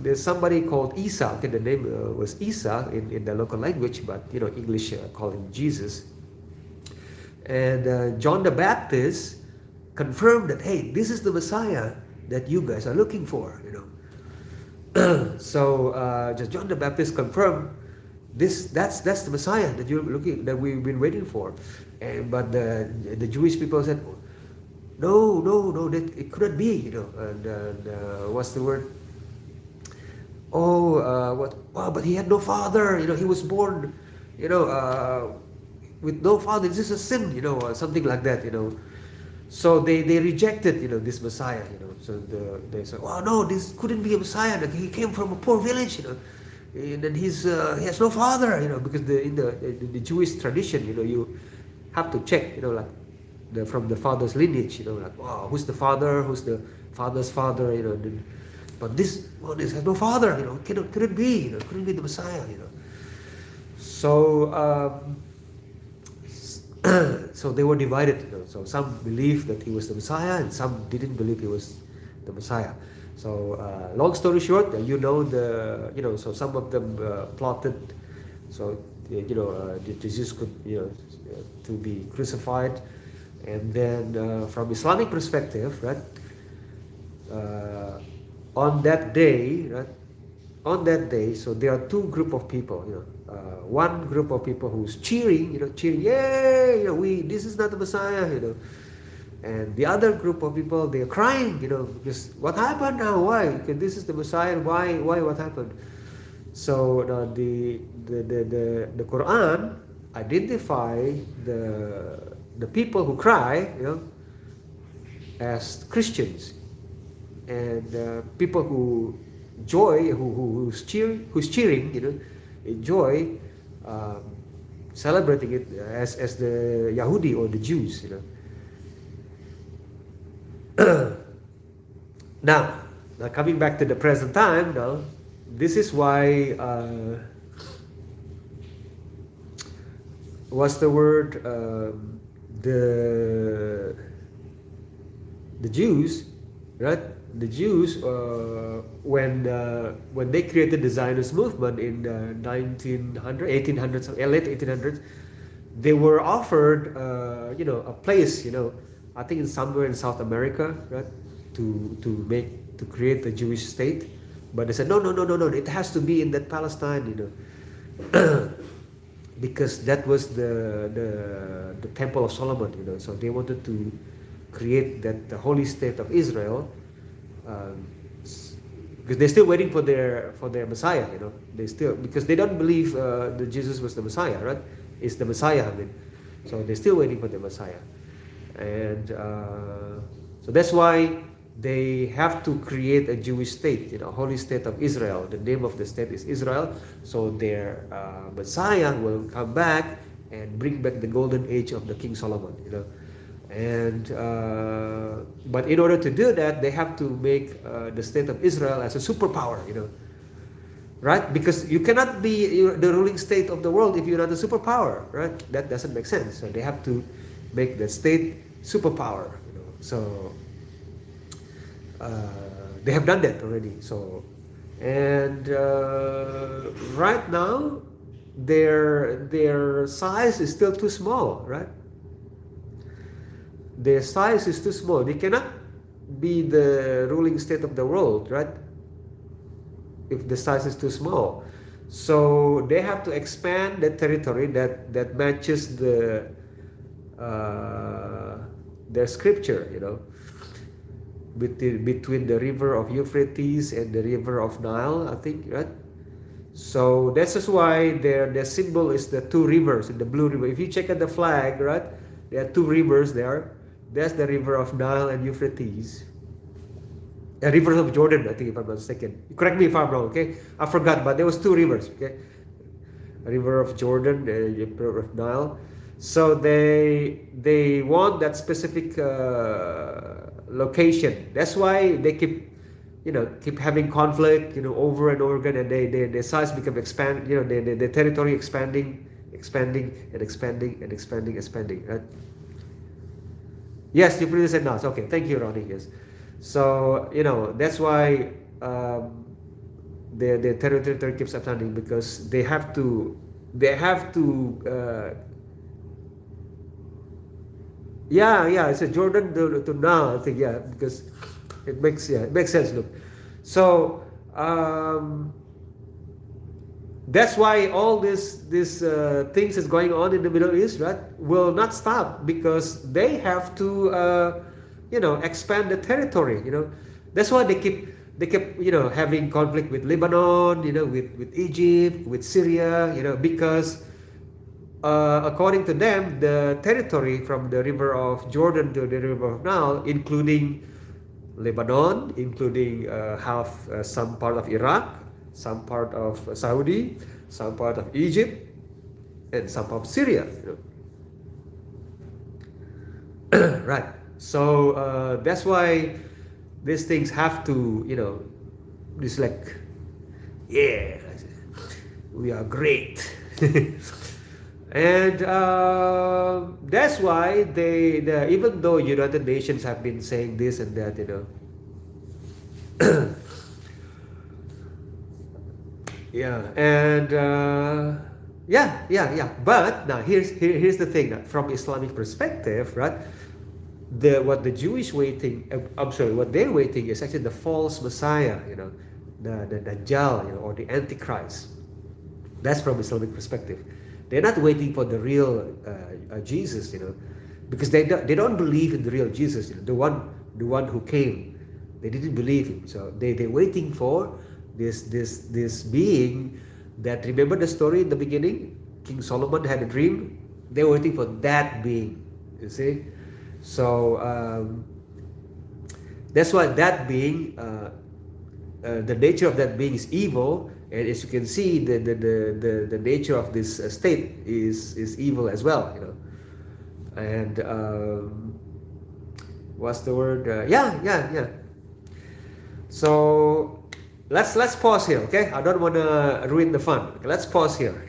there's somebody called Isa. Okay, the name was Isa in the local language, but English call him Jesus. And John the Baptist confirmed that, hey, this is the Messiah that you guys are looking for, you know. So just John the Baptist confirmed that's the Messiah that we've been waiting for. And but the Jewish people said, no, that it couldn't be, you know. And what's the word? What? Oh, but he had no father, you know. He was born, you know, with no father. This is a sin, you know, or something like that, you know. So they rejected, you know, this Messiah, you know. So they said, oh no, this couldn't be a Messiah. Like, he came from a poor village, you know, and then he has no father, you know, because in the Jewish tradition, you know, you have to check, you know, like from the father's lineage, you know, like, wow, who's the father, who's the father's father, you know. But this has no father, you know, couldn't be, you know, couldn't be the Messiah, you know. So so they were divided, you know. So some believed that he was the Messiah, and some didn't believe he was the Messiah. So long story short, you know, so some of them plotted, so you know, Jesus could, you know, to be crucified, and then from Islamic perspective, right? On that day, right? On that day, so there are two group of people, you know. One group of people who's cheering, you know, yay, you know, this is not the Messiah, you know. And the other group of people, they're crying, you know, because what happened now? Why? Because this is the Messiah. Why? What happened? So the Quran identify the people who cry, you know, as Christians, and people who joy, who's cheering, you know, enjoy celebrating it as the Yahudi or the Jews, you know. Now coming back to the present time, now this is why what's the word? The Jews, right? The Jews, when they created the Zionist movement in 1800s, late 1800s, they were offered, you know, a place, you know, I think it's somewhere in South America, right, to create a Jewish state, but they said no, it has to be in that Palestine, you know, because that was the Temple of Solomon, you know. So they wanted to create the holy state of Israel. Because they're still waiting for their Messiah, you know. Because they don't believe that Jesus was the Messiah, right? It's the Messiah, I mean. So they're still waiting for the Messiah, and so that's why they have to create a Jewish state, you know, holy state of Israel. The name of the state is Israel. So their Messiah will come back and bring back the golden age of the King Solomon, you know. And but in order to do that, they have to make the state of Israel as a superpower, you know, right? Because you cannot be the ruling state of the world if you're not a superpower, right? That doesn't make sense. So they have to make the state superpower, you know. So they have done that already. So, and right now, their size is still too small, right? Their size is too small. They cannot be the ruling state of the world, right? If the size is too small. So they have to expand the territory that matches their scripture, you know, between the river of Euphrates and the river of Nile, I think, right? So this is why their symbol is the two rivers in the blue river. If you check out the flag, right, there are two rivers there. That's the river of Nile and Euphrates. The rivers of Jordan, I think, if I'm not mistaken. Correct me if I'm wrong, okay? I forgot, but there was two rivers, okay? A river of Jordan, the river of Nile. So they want that specific location. That's why they keep having conflict, you know, over and over again, and their size become expand, you know, the territory expanding, right? Yes, you pretty said no. Okay, thank you, Ronnie. Yes, so you know that's why their territory keeps expanding, because they have to yeah, it's a Jordan to now, I think, yeah, because It makes sense. Look, so um, that's why all this things is going on in the Middle East, right? Will not stop because they have to expand the territory. That's why they kept having conflict with Lebanon, with Egypt, with Syria, because according to them, the territory from the river of Jordan to the river of Nile, including Lebanon, including half some part of Iraq, some part of Saudi, some part of Egypt, and some of Syria. Right. So that's why these things have to, this like, yeah, we are great. And that's why even though United Nations have been saying this and that, yeah, and yeah. But now here's the thing. From Islamic perspective, right? What the Jewish waiting, I'm sorry, what they're waiting is actually the false Messiah, the Dajjal, or the Antichrist. That's from Islamic perspective. They're not waiting for the real Jesus, because they don't believe in the real Jesus, the one who came. They didn't believe him, so they're waiting for this being that, remember the story in the beginning? King Solomon had a dream. They're waiting for that being. You see, so that's why that being, the nature of that being is evil. And as you can see, the nature of this state is evil as well, And what's the word? Yeah. So let's pause here, okay? I don't want to ruin the fun. Okay, let's pause here.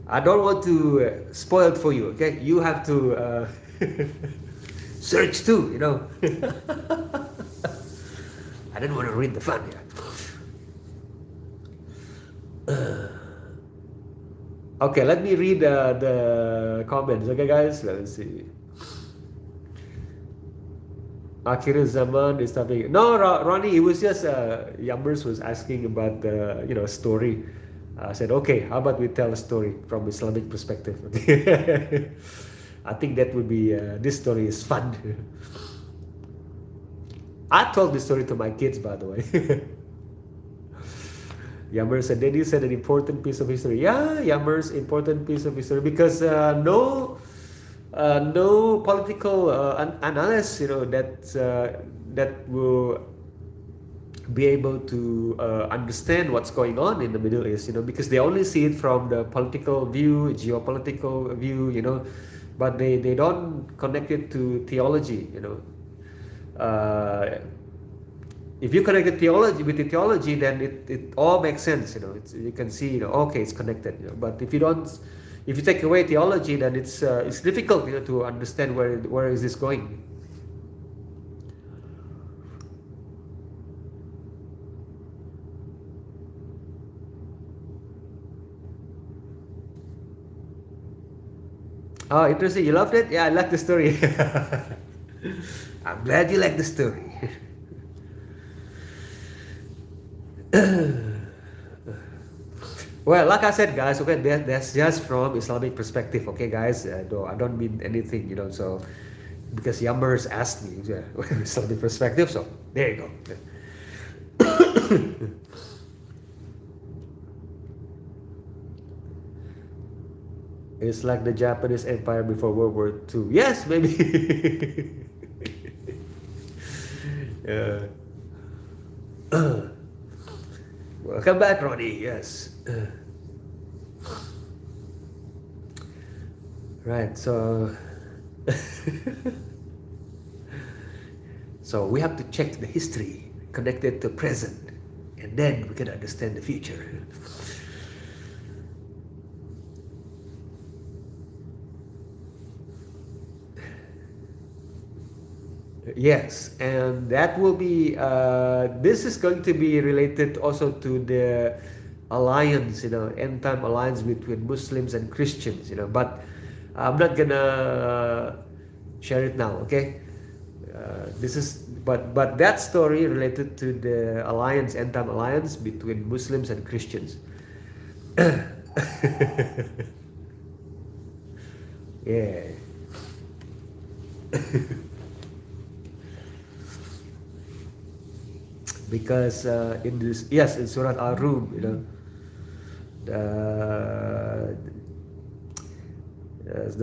I don't want to spoil it for you, okay? You have to search too, I didn't want to ruin the fun here. Okay, let me read the comments. Okay, guys, let's see. Akhir Zaman is something. No, Ronnie, it was just Yumbers was asking about the story. I said, okay, how about we tell a story from Islamic perspective? I think that would be this story is fun. I told this story to my kids, by the way. Yammer said, Daddy said an important piece of history. Yeah, Yammer's important piece of history, because no political analyst, that will be able to understand what's going on in the Middle East, because they only see it from the political view, geopolitical view, but they don't connect it to theology, if you connect the theology with the theology, then it all makes sense. You can see, okay, it's connected. But if you take away theology, then it's difficult, to understand where is this going. Oh, interesting. You loved it? Yeah, I like the story. I'm glad you like the story. Well, like I said, guys, okay, that's just from Islamic perspective, okay, guys. I don't mean anything, so because Yumbers asked me, Islamic perspective, so there you go. It's like the Japanese Empire before World War II. Yes, maybe. Welcome back, Ronnie. Yes. Right. So, so we have to check the history connected to present, and then we can understand the future. Yes, and that will be, this is going to be related also to the alliance, end time alliance between Muslims and Christians, but I'm not gonna share it now, okay? But that story related to the alliance, end time alliance between Muslims and Christians. Yeah. Because in this, yes, in Surah Al-Rum,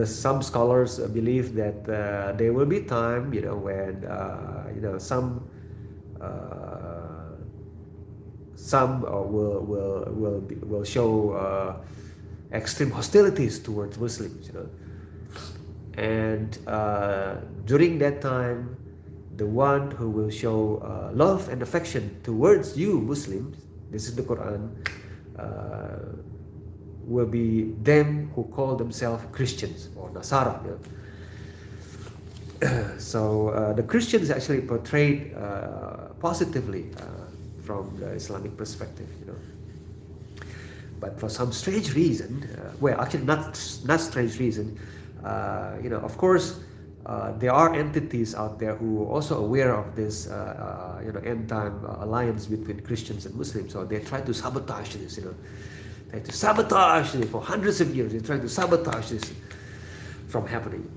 some scholars believe that there will be time, when some will show extreme hostilities towards Muslims, and during that time, the one who will show love and affection towards you Muslims, this is the Quran, will be them who call themselves Christians or Nasara. So the Christians actually portrayed positively from the Islamic perspective, But for some strange reason, well, actually not strange reason, of course, there are entities out there who are also aware of this, end time alliance between Christians and Muslims. So they try to sabotage this, Try to sabotage it for hundreds of years. They're trying to sabotage this from happening.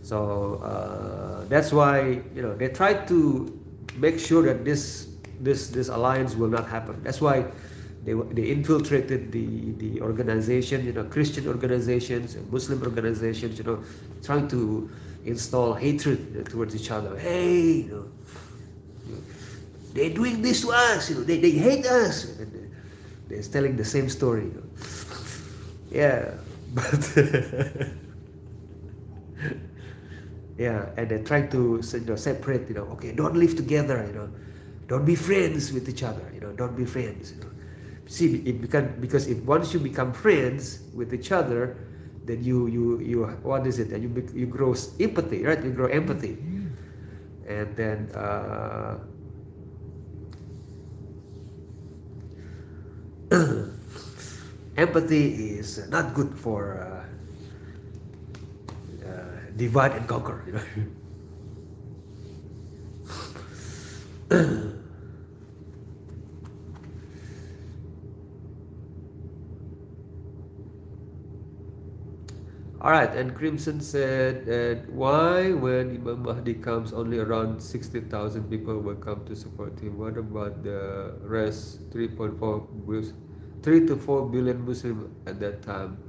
So that's why they try to make sure that this alliance will not happen. That's why they infiltrated the organization, Christian organizations and Muslim organizations, trying to install hatred towards each other. Hey, they're doing this to us, they hate us. And they're telling the same story. Yeah, but yeah, and they're trying to separate, okay, don't live together, don't be friends with each other, don't be friends. See, because if once you become friends with each other, then you what is it? You grow empathy, right? You grow empathy, and then empathy is not good for divide and conquer, All right, and Crimson said that why when Imam Mahdi comes only around 60,000 people will come to support him? What about the rest 3 to 4 billion Muslims at that time?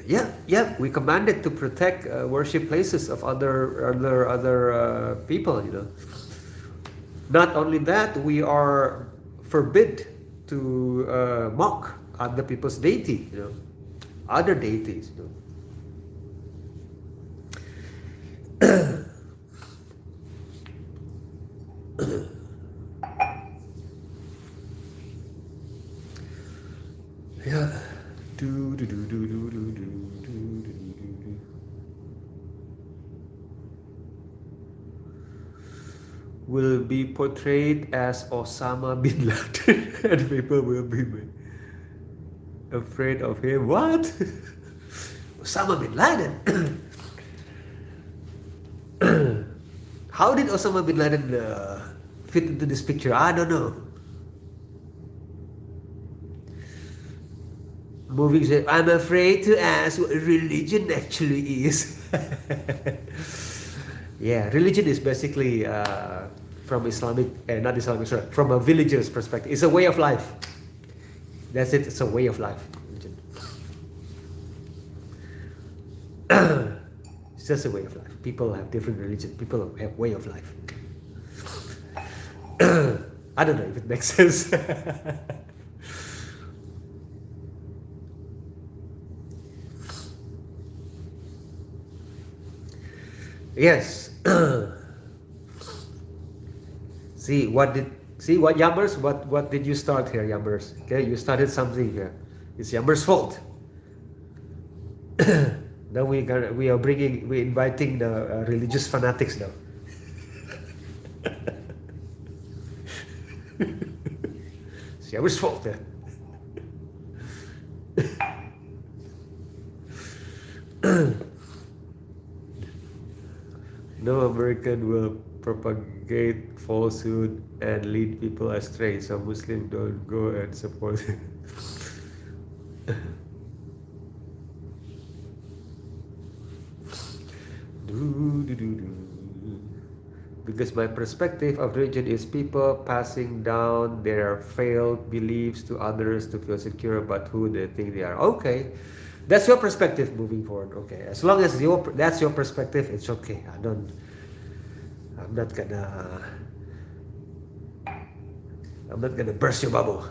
Yeah, we commanded to protect worship places of other people, Not only that, we are forbid to mock other people's deity, other deities. Yeah. Will be portrayed as Osama bin Laden and people will be afraid of him. What? Osama bin Laden? How did Osama bin Laden fit into this picture? I don't know. Moving said, I'm afraid to ask what religion actually is. Yeah, religion is basically from Islamic, not Islamic, sorry, from a villager's perspective. It's a way of life. That's it. It's a way of life. Religion. It's just a way of life. People have different religion. People have way of life. I don't know if it makes sense. Yes. See what Yammers? What did you start here, Yammers? Okay, you started something here. It's Yammers' fault. Now we're inviting the religious fanatics now. Jammers' fault. No American will propagate falsehood and lead people astray. So Muslims don't go and support it. Because my perspective of religion is people passing down their failed beliefs to others to feel secure about who they think they are. Okay, that's your perspective moving forward. Okay, as long as that's your perspective, it's okay. I'm not gonna I'm not gonna burst your bubble.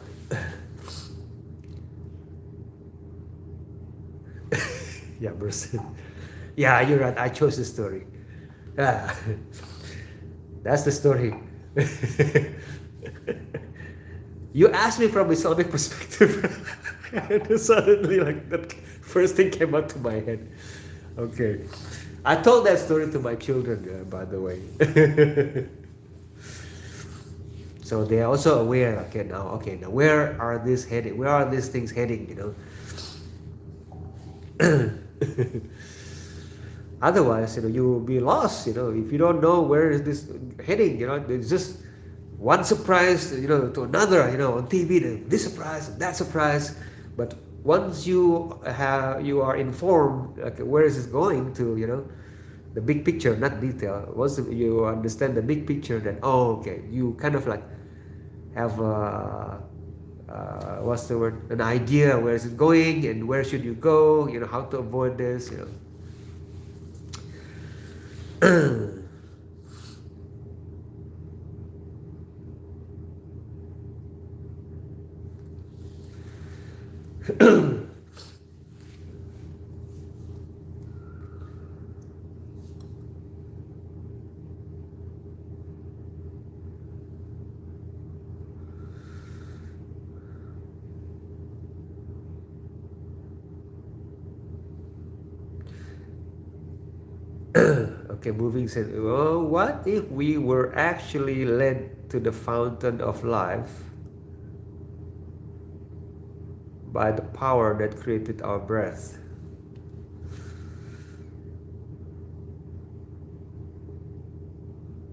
Yeah, burst. Yeah, you're right. I chose the story. Yeah. That's the story. You asked me from Islamic perspective, and suddenly, like that first thing came up to my head. Okay, I told that story to my children, by the way. So they are also aware. Okay, now where are these heading? Where are these things heading? Otherwise, you will be lost. If you don't know where is this heading, there's just one surprise, to another, on TV, this surprise, that surprise. But once you are informed, like, where is this going to, the big picture, not detail. Once you understand the big picture, then okay, you kind of like have what's the word? An idea where is it going and where should you go? How to avoid this. Okay, moving said, well, what if we were actually led to the fountain of life by the power that created our breath?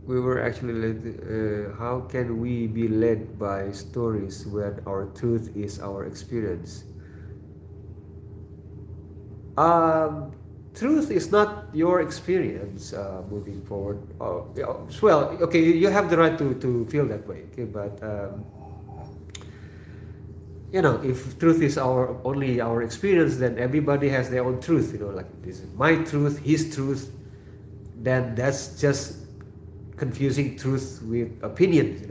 We were actually led, how can we be led by stories when our truth is our experience? Truth is not your experience moving forward. Well, okay, you have the right to feel that way, okay, but if truth is only our experience, then everybody has their own truth, like this is my truth, his truth, then that's just confusing truth with opinions.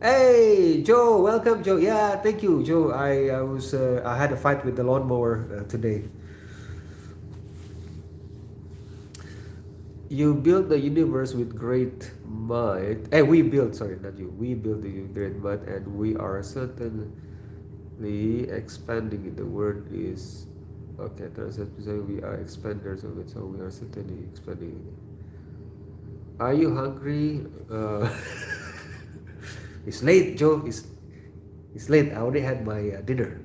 Hey, Joe, welcome, Joe. Yeah, thank you, Joe. I had a fight with the lawnmower today. You build the universe with great might. Hey, we build. Sorry, not you. We build the great might, and we are certainly expanding it. The word is okay. Translate to say we are expanders of it, so we are certainly expanding it. Are you hungry? It's late, Joe. It's late. I already had my dinner.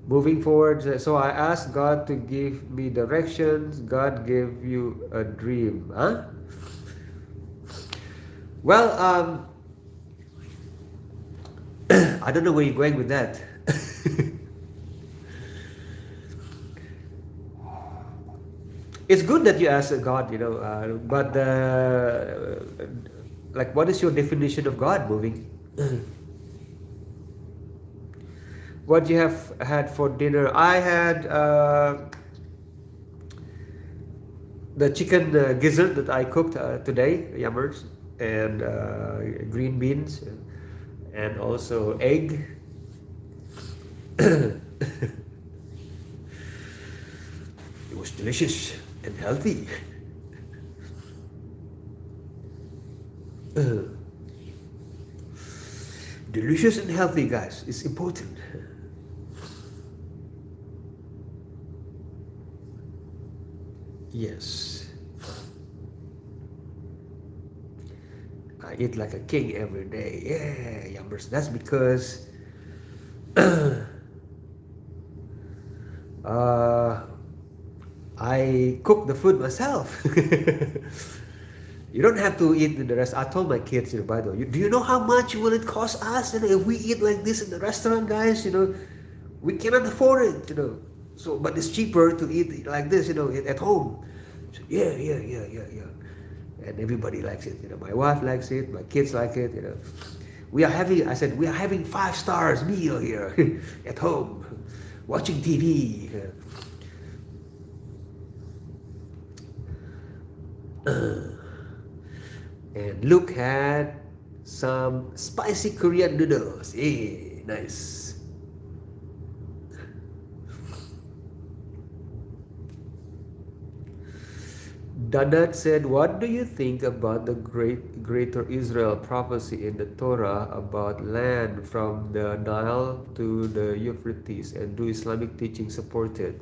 Moving forward, so I asked God to give me directions. God gave you a dream, huh? Well, I don't know where you're going with that. It's good that you ask God, but like, what is your definition of God, moving? What you have had for dinner? I had the chicken gizzard that I cooked today, yummers, and green beans, and also egg. It was delicious and healthy. Delicious and healthy, guys. It's important. Yes. I eat like a king every day. Yeah, Yummers. That's because uh, I cook the food myself. You don't have to eat in the rest. I told my kids, by the way, do you know how much will it cost us? If we eat like this in the restaurant, guys, we cannot afford it. So, but it's cheaper to eat like this, at home. So, yeah. And everybody likes it. My wife likes it. My kids like it. I said, we are having 5 stars meal here at home, watching TV. And look at some spicy Korean noodles. Hey, nice. Danat said, what do you think about the greater Israel prophecy in the Torah about land from the Nile to the Euphrates, and do Islamic teaching support it?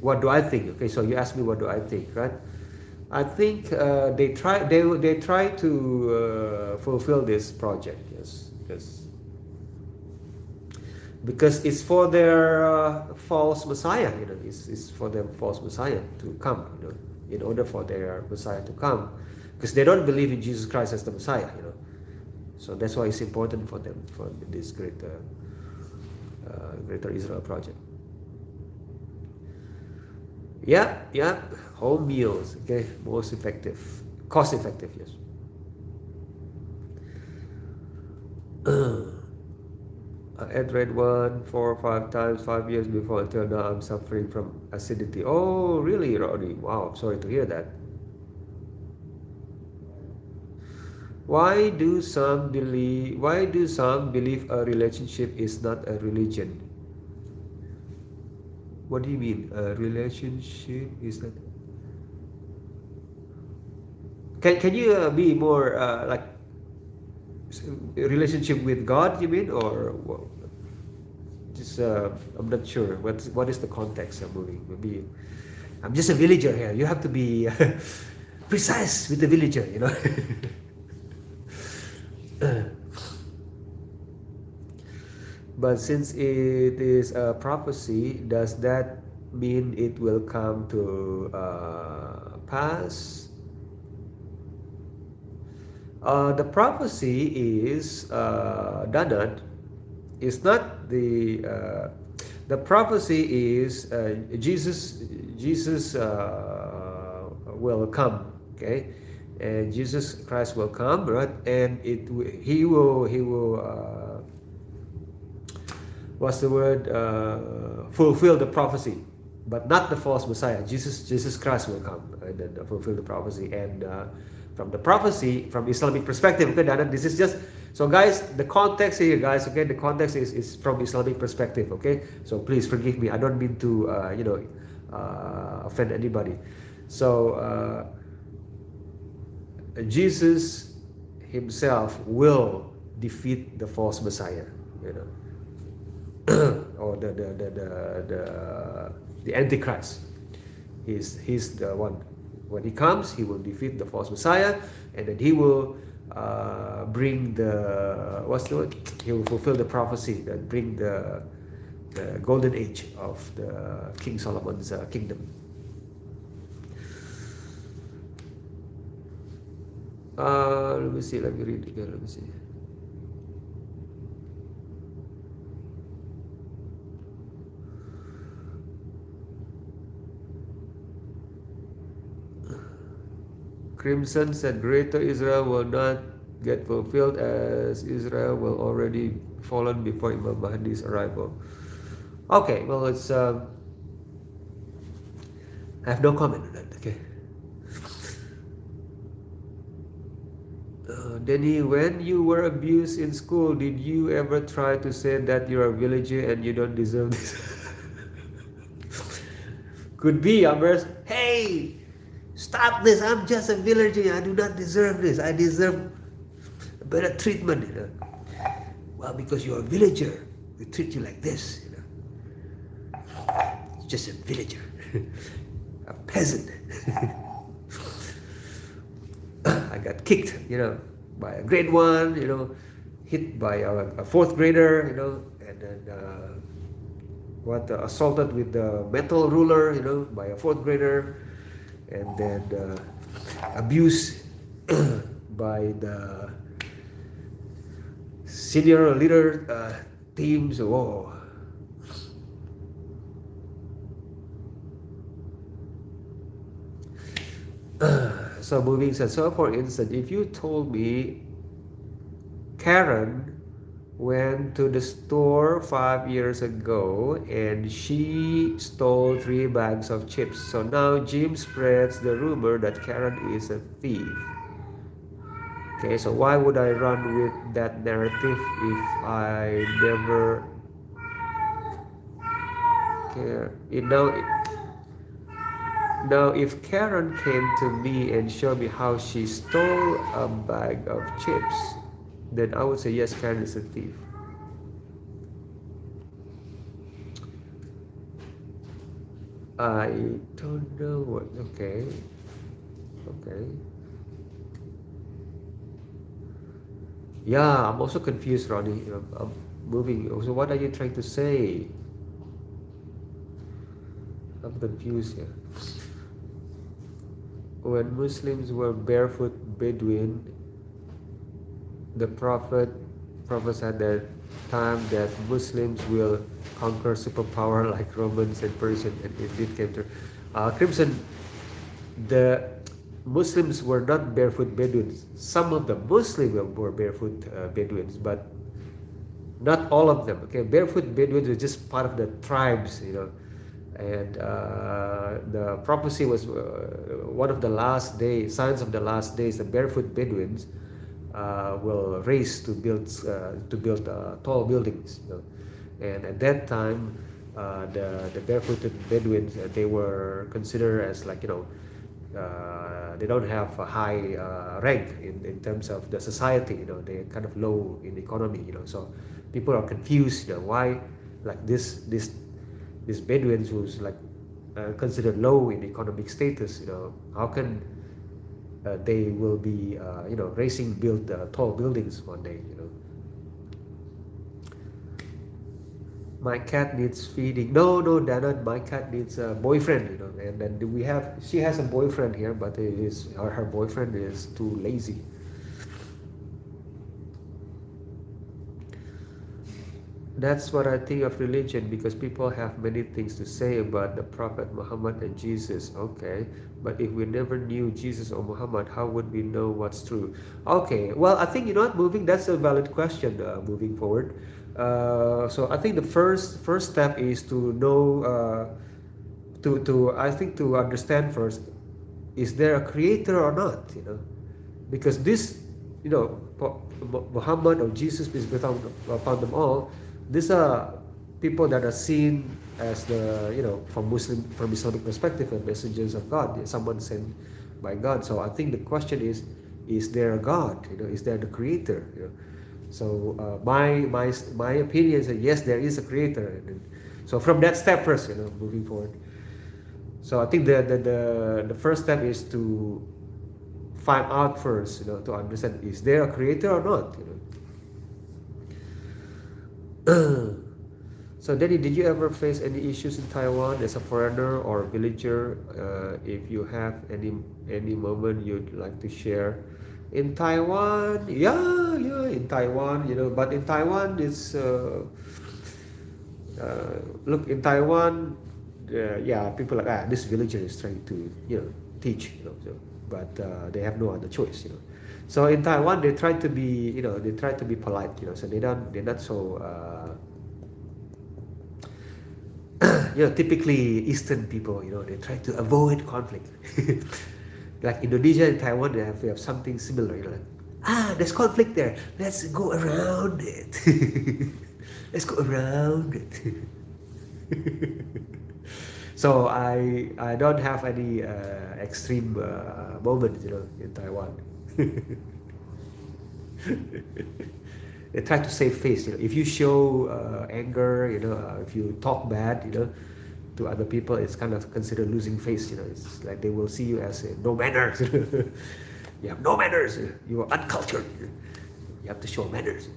What do I think? Okay, so you asked me what do I think, right? I think they try to fulfill this project, yes, because it's for their false Messiah. It's for their false Messiah to come. In order for their Messiah to come, because they don't believe in Jesus Christ as the Messiah. So that's why it's important for them for this greater Israel project. Yeah, home meals, okay, most effective, cost effective, yes. I ate red one 4 or 5 times 5 years before, until now I'm suffering from acidity. Oh, really, Roddy? Wow, I'm sorry to hear that. Why do some believe a relationship is not a religion? What do you mean? A relationship is not? Can you be more like relationship with God? You mean, or what? Just I'm not sure. What is the context of moving? Maybe I'm just a villager here. You have to be precise with the villager. But since it is a prophecy, does that mean it will come to pass? The prophecy is Danat. It's not the prophecy is Jesus will come, okay, and Jesus Christ will come, right? And he will what's the word, fulfill the prophecy, but not the false Messiah. Jesus Christ will come and then fulfill the prophecy. And from the prophecy, from Islamic perspective, okay, Dana, this is just, so guys, the context here, guys, okay, the context is from Islamic perspective, okay, so please forgive me. I don't mean to offend anybody. So Jesus himself will defeat the false Messiah, or the Antichrist. He's the one. When he comes, he will defeat the false Messiah, and then he will bring the, what's the word? He will fulfill the prophecy that bring the golden age of the King Solomon's kingdom. Let me see. Let me read again. Let me see. Crimson said, Greater Israel will not get fulfilled, as Israel will already fallen before Imam Mahdi's arrival. Okay, well, it's I have no comment on that. Okay. Denny, when you were abused in school, did you ever try to say that you're a villager and you don't deserve this? Could be, Amers. Hey, stop this. I'm just a villager. I do not deserve this. I deserve better treatment. Well, because you're a villager, we treat you like this. Just a villager. a peasant. I got kicked, by a grade one, hit by a fourth grader, and then assaulted with the metal ruler, by a fourth grader, and then abused by the senior leader teams. Whoa. So moving said, so for instance, if you told me Karen went to the store 5 years ago and she stole 3 bags of chips, so now Jim spreads the rumor that Karen is a thief. Okay, so why would I run with that narrative if I never care? Now, if Karen came to me and showed me how she stole a bag of chips, then I would say, yes, Karen is a thief. I don't know what, okay. Yeah, I'm also confused, Ronnie. I'm moving. So what are you trying to say? I'm confused here. When Muslims were barefoot Bedouin, the Prophet prophesied that time that Muslims will conquer superpower like Romans and Persians, and it did came true. Crimson, the Muslims were not barefoot Bedouins. Some of the Muslims were barefoot Bedouins, but not all of them. Okay, barefoot Bedouins were just part of the tribes, and the prophecy was one of the last days, signs of the last days. The barefoot Bedouins will race to build tall buildings, and at that time, the barefooted Bedouins, they were considered as like they don't have a high rank in terms of the society. They're kind of low in economy. So people are confused. Why like this Bedouins who's like considered low in economic status. How can they will be build tall buildings one day. My cat needs feeding. No, Dana, my cat needs a boyfriend. And then she has a boyfriend here, but her boyfriend is too lazy. That's what I think of religion, because people have many things to say about the Prophet Muhammad and Jesus. Okay, but if we never knew Jesus or Muhammad, how would we know what's true? Okay, well, I think moving. That's a valid question. Moving forward, so I think the first step is to know, to understand first, is there a creator or not? Because this, Muhammad or Jesus, peace be upon them all. These are people that are seen as from Islamic perspective, and messengers of God, someone sent by God. So I think the question is there a God? Is there the creator? So my opinion is that yes, there is a creator. So from that step first, moving forward. So I think the first step is to find out first, to understand, is there a creator or not? So Danny, did you ever face any issues in Taiwan as a foreigner or villager? If you have any moment you'd like to share. In Taiwan, yeah, in Taiwan, but in Taiwan it's look, in Taiwan, people like, this villager is trying to teach, but they have no other choice. So in Taiwan, they try to be, polite, so they're not so, typically Eastern people, they try to avoid conflict. Like Indonesia and Taiwan, we have something similar, there's conflict there, let's go around it. Let's go around it. So I don't have any extreme moments, in Taiwan. They try to save face. If you show anger, if you talk bad, to other people, it's kind of considered losing face. It's like they will see you as no manners. You have no manners. You are uncultured. You have to show manners.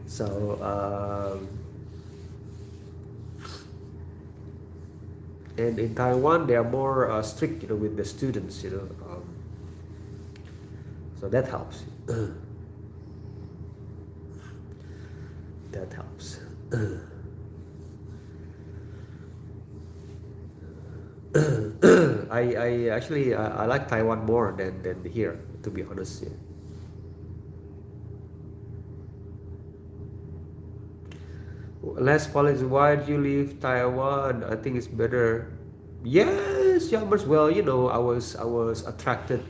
So, and in Taiwan, they are more strict, with the students, so that helps. That helps. I actually I like Taiwan more than here, to be honest. Yeah. Less policy. Why do you leave Taiwan? I think it's better. Yes, yeah, but well, I was attracted.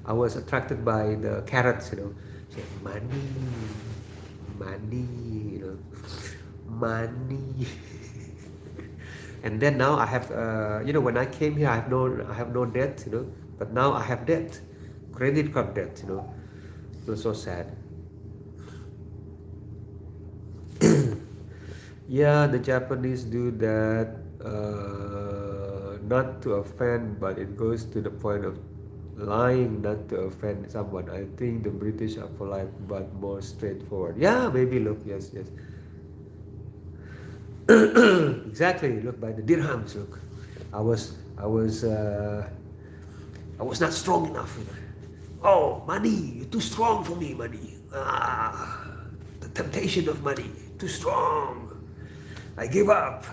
I was attracted by the carrots. Say, money, money. Money. And then now I have, when I came here, I have no debt. But now I have debt, credit card debt. It was so sad. Yeah, the Japanese do that, not to offend, but it goes to the point of lying not to offend someone. I think the British are polite but more straightforward. Yeah, maybe. Look, yes, yes. Exactly. Look, by the dirhams. Look, I was, I was, uh, I was not strong enough. Oh, money, you're too strong for me, money. The temptation of money, too strong. I give up.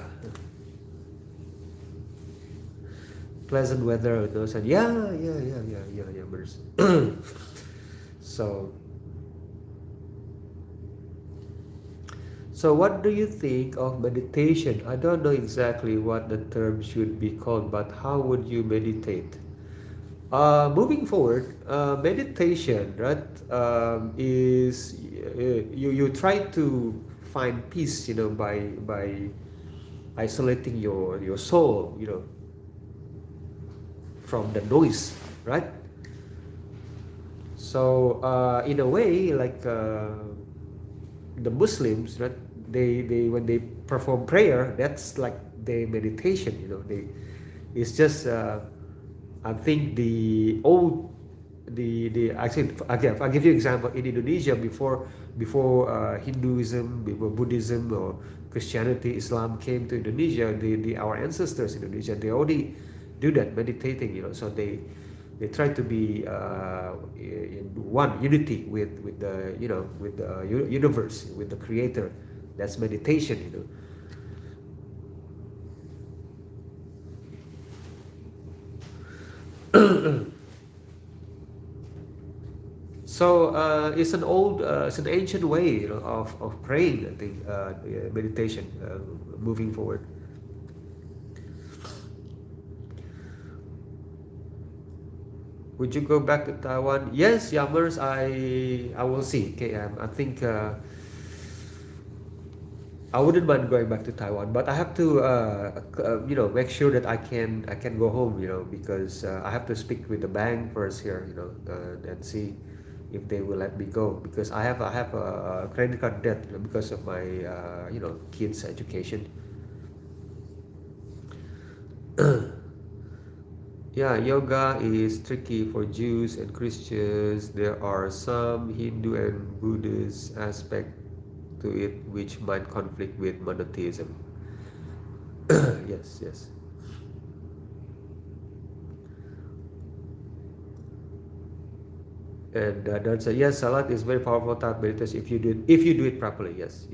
Pleasant weather, those and yeah. So, what do you think of meditation? I don't know exactly what the term should be called, but how would you meditate? Moving forward, meditation, right, is you try to find peace, by isolating your soul, from the noise, right? So in a way, like the Muslims, right? They when they perform prayer, that's like their meditation. It's just. I think actually, again, I'll give you an example. In Indonesia, before Hinduism, before Buddhism or Christianity, Islam came to Indonesia, our ancestors in Indonesia, they already do that, meditating. So they try to be in one unity with the with the universe, with the Creator. That's meditation. So it's it's an ancient way, of praying. I think meditation, moving forward. Would you go back to Taiwan? Yes, Yammers. I will see. Okay, I think. I wouldn't mind going back to Taiwan, but I have to, make sure that I can go home, because I have to speak with the bank first here, and see if they will let me go, because I have a credit card debt, because of my kids' education. Yeah, yoga is tricky for Jews and Christians. There are some Hindu and Buddhist aspect to it which might conflict with monotheism. Yes. And Dan said, yes, salat is very powerful type of meditation if you do it properly. Yes.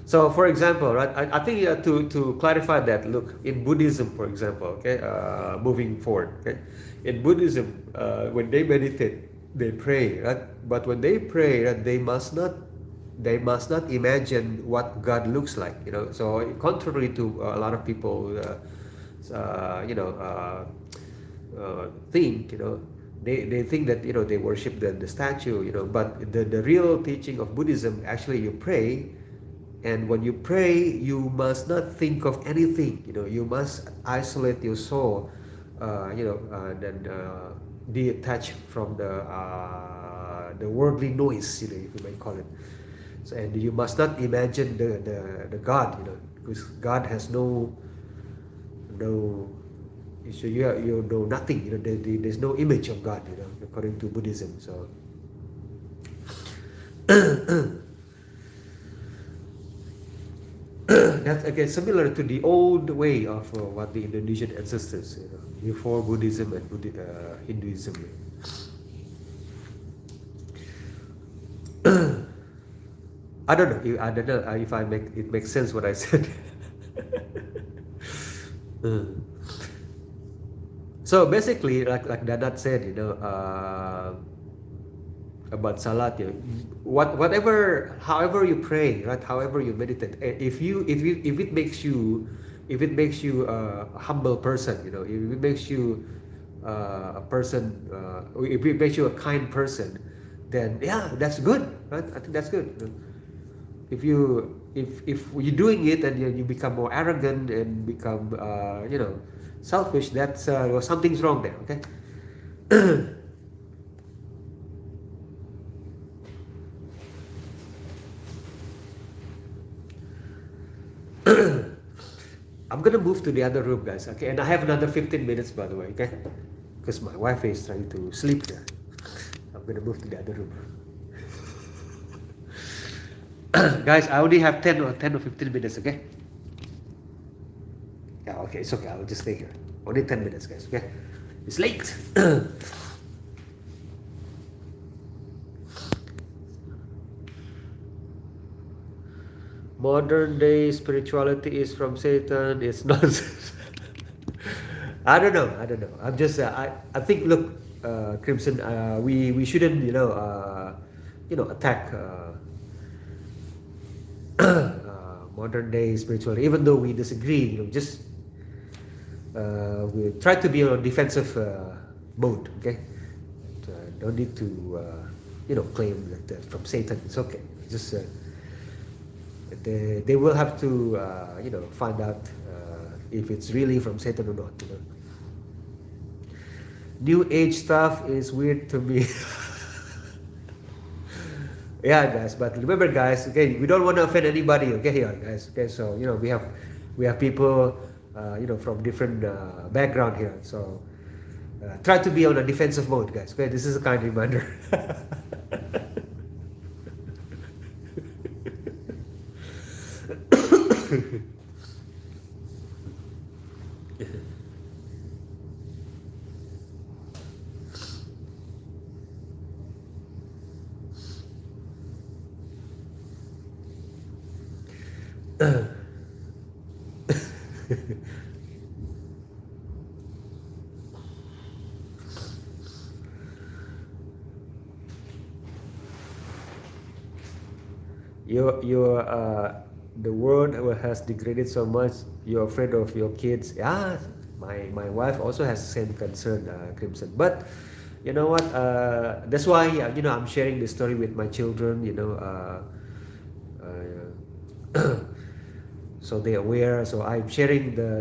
So, for example, right, I think to clarify that, look, in Buddhism, for example, okay, moving forward, okay, in Buddhism, when they meditate, they pray, right? But when they pray, right, they must not imagine what God looks like, So contrary to a lot of people, think, they think that they worship the statue, But the real teaching of Buddhism, actually, you pray, and when you pray, you must not think of anything, You must isolate your soul, then detach from the the worldly noise, if you may call it. So, and you must not imagine the God, because God has no, so you know nothing, there's no image of God, according to Buddhism. So that's again similar to the old way of what the Indonesian ancestors, before Buddhism and Hinduism. I don't know. I don't know if it makes sense what I said. So basically, like Danat said, about salat, however you pray, right? However you meditate, if it makes you a humble person, if it makes you a person, if it makes you a kind person, then yeah, that's good, right? I think that's good. If you're doing it and you become more arrogant and become selfish, that's something's wrong there. Okay. I'm gonna move to the other room, guys. Okay, and I have another 15 minutes, by the way. Okay, because my wife is trying to sleep there. I'm gonna move to the other room. Guys, I only have 10 or 15 minutes. Okay. Yeah. Okay, it's okay. I'll just stay here. Only 10 minutes, guys. Okay. It's late. Modern day spirituality is from Satan. It's nonsense. I don't know. I'm just. I think. Look, Crimson. We shouldn't. Attack. Modern day spirituality. Even though we disagree, just. We try to be on defensive mode. Okay. Don't need to. Claim that from Satan. It's okay. Just. They will have to find out if it's really from Satan or not. New age stuff is weird to me. Yeah, guys, but remember, guys, okay, we don't want to offend anybody, okay, here, guys, okay, so we have people from different background here, so try to be on a defensive mode, guys. Okay, this is a kind reminder. The world has degraded so much. You're afraid of your kids. Yeah, my wife also has the same concern, Crimson. But you know what? That's why I'm sharing this story with my children. So they're aware. So I'm sharing the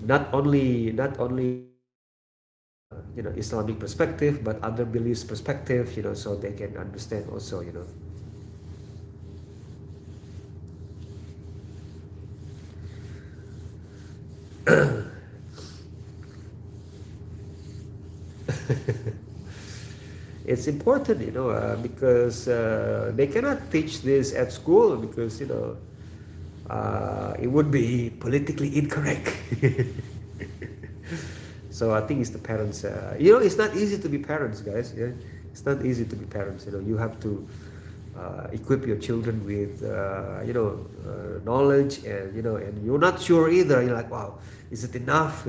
not only Islamic perspective, but other beliefs perspective. So they can understand also. It's important, because they cannot teach this at school because it would be politically incorrect. So I think it's the parents. It's not easy to be parents, guys. Yeah? It's not easy to be parents. You have to equip your children with knowledge, and and you're not sure either. You're like, wow, is it enough?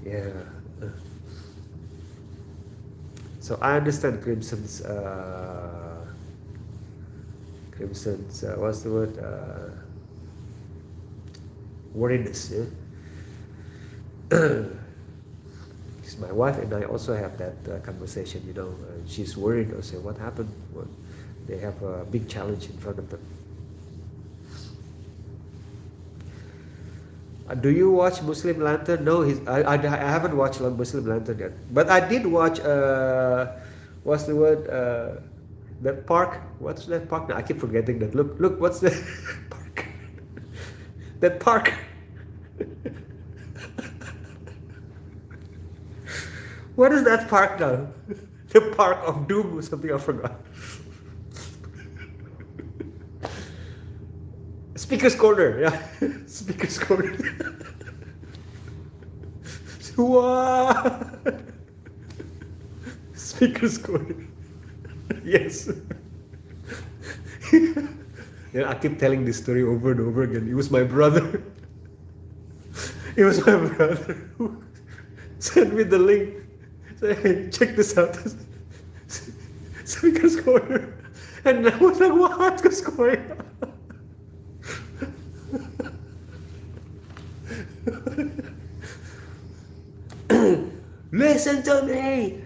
Yeah. So I understand Crimson's what's the word, worriness. Yeah? Because my wife and I also have that conversation. She's worried. I say, what happened? Well, they have a big challenge in front of them. Do you watch Muslim Lantern? No, I haven't watched Muslim Lantern yet. But I did watch, what's the word? That park. What's that park? I keep forgetting that. Look, what's the park? That park. What is that park now? The Park of Doom or something, I forgot. Speaker's Corner, yeah. Speaker's Corner. Wow. Speaker's Corner. Yes. Yeah, I keep telling this story over and over again. It was my brother. It was my brother who sent me the link. Say, hey, check this out. Speaker's Corner. And I was like, what's going on? Listen to me!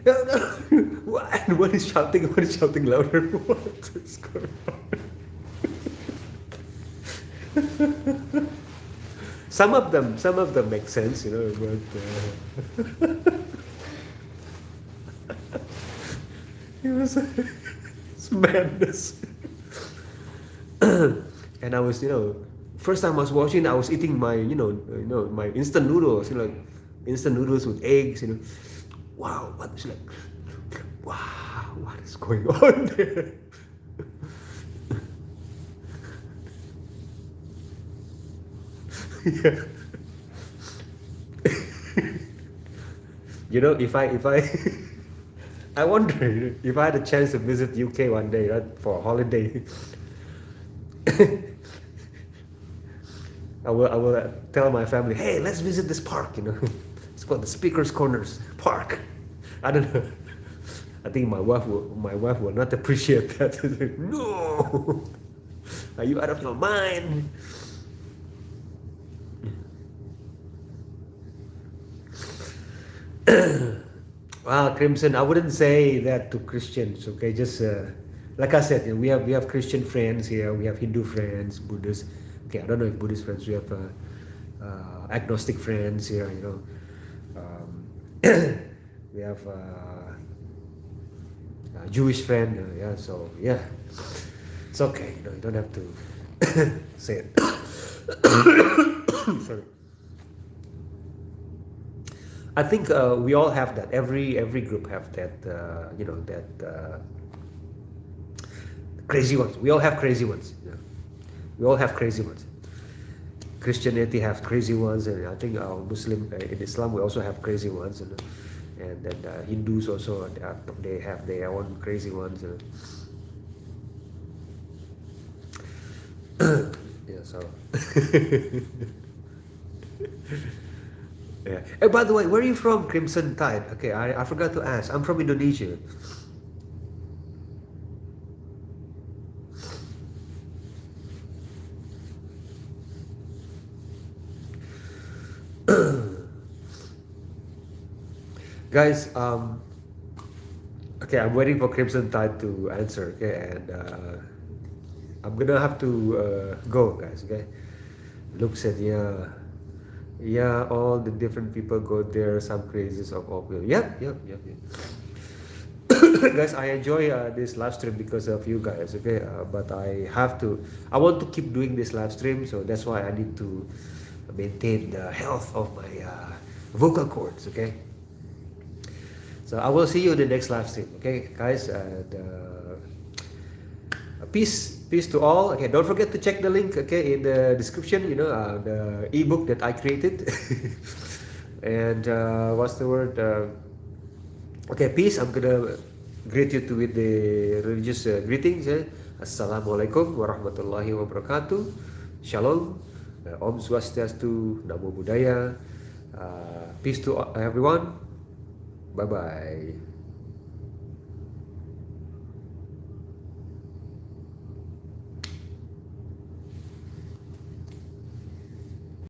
What is shouting? What is shouting louder? What is going on? Some of them make sense, you know, but it was it's madness. And I was, first time I was watching, I was eating my, my instant noodles, like instant noodles with eggs, Wow, what is like? Wow, what is going on there? Yeah. If I I wonder if I had a chance to visit UK one day, right, for a holiday. I will tell my family, hey, let's visit this park, It's called the Speaker's Corners Park. I don't know. I think my wife will not appreciate that. No, are you out of your mind? Well, Crimson, I wouldn't say that to Christians. Okay, just like I said, we have Christian friends here. We have Hindu friends, Buddhist. Okay, I don't know if Buddhist friends. We have agnostic friends here. We have a Jewish friend. Yeah, so yeah, it's okay. You don't have to say it. Sorry. I think we all have that. Every group have that. That crazy ones. We all have crazy ones. We all have crazy ones. Christianity have crazy ones, and I think our Muslim in Islam we also have crazy ones, and then Hindus also they have their own crazy ones. Yeah, so. Yeah. Hey, by the way, where are you from, Crimson Tide? Okay, I forgot to ask. I'm from Indonesia. Guys, okay, I'm waiting for Crimson Tide to answer. Okay, and I'm gonna have to go, guys. Okay. Luke said, yeah, all the different people go there. Some crazes of Oakville. Yep. Guys, I enjoy this live stream because of you guys. Okay, but I want to keep doing this live stream, so that's why I need to maintain the health of my vocal cords. Okay, so I will see you in the next live stream. Okay, guys, and peace to all. Okay, don't forget to check the link, okay, in the description, the ebook that I created. And what's the word, okay, peace. I'm gonna greet you with the religious greetings. Assalamualaikum warahmatullahi wabarakatuh. Shalom. Om Swastiastu. Namo Buddhaya. Peace to everyone. Bye bye.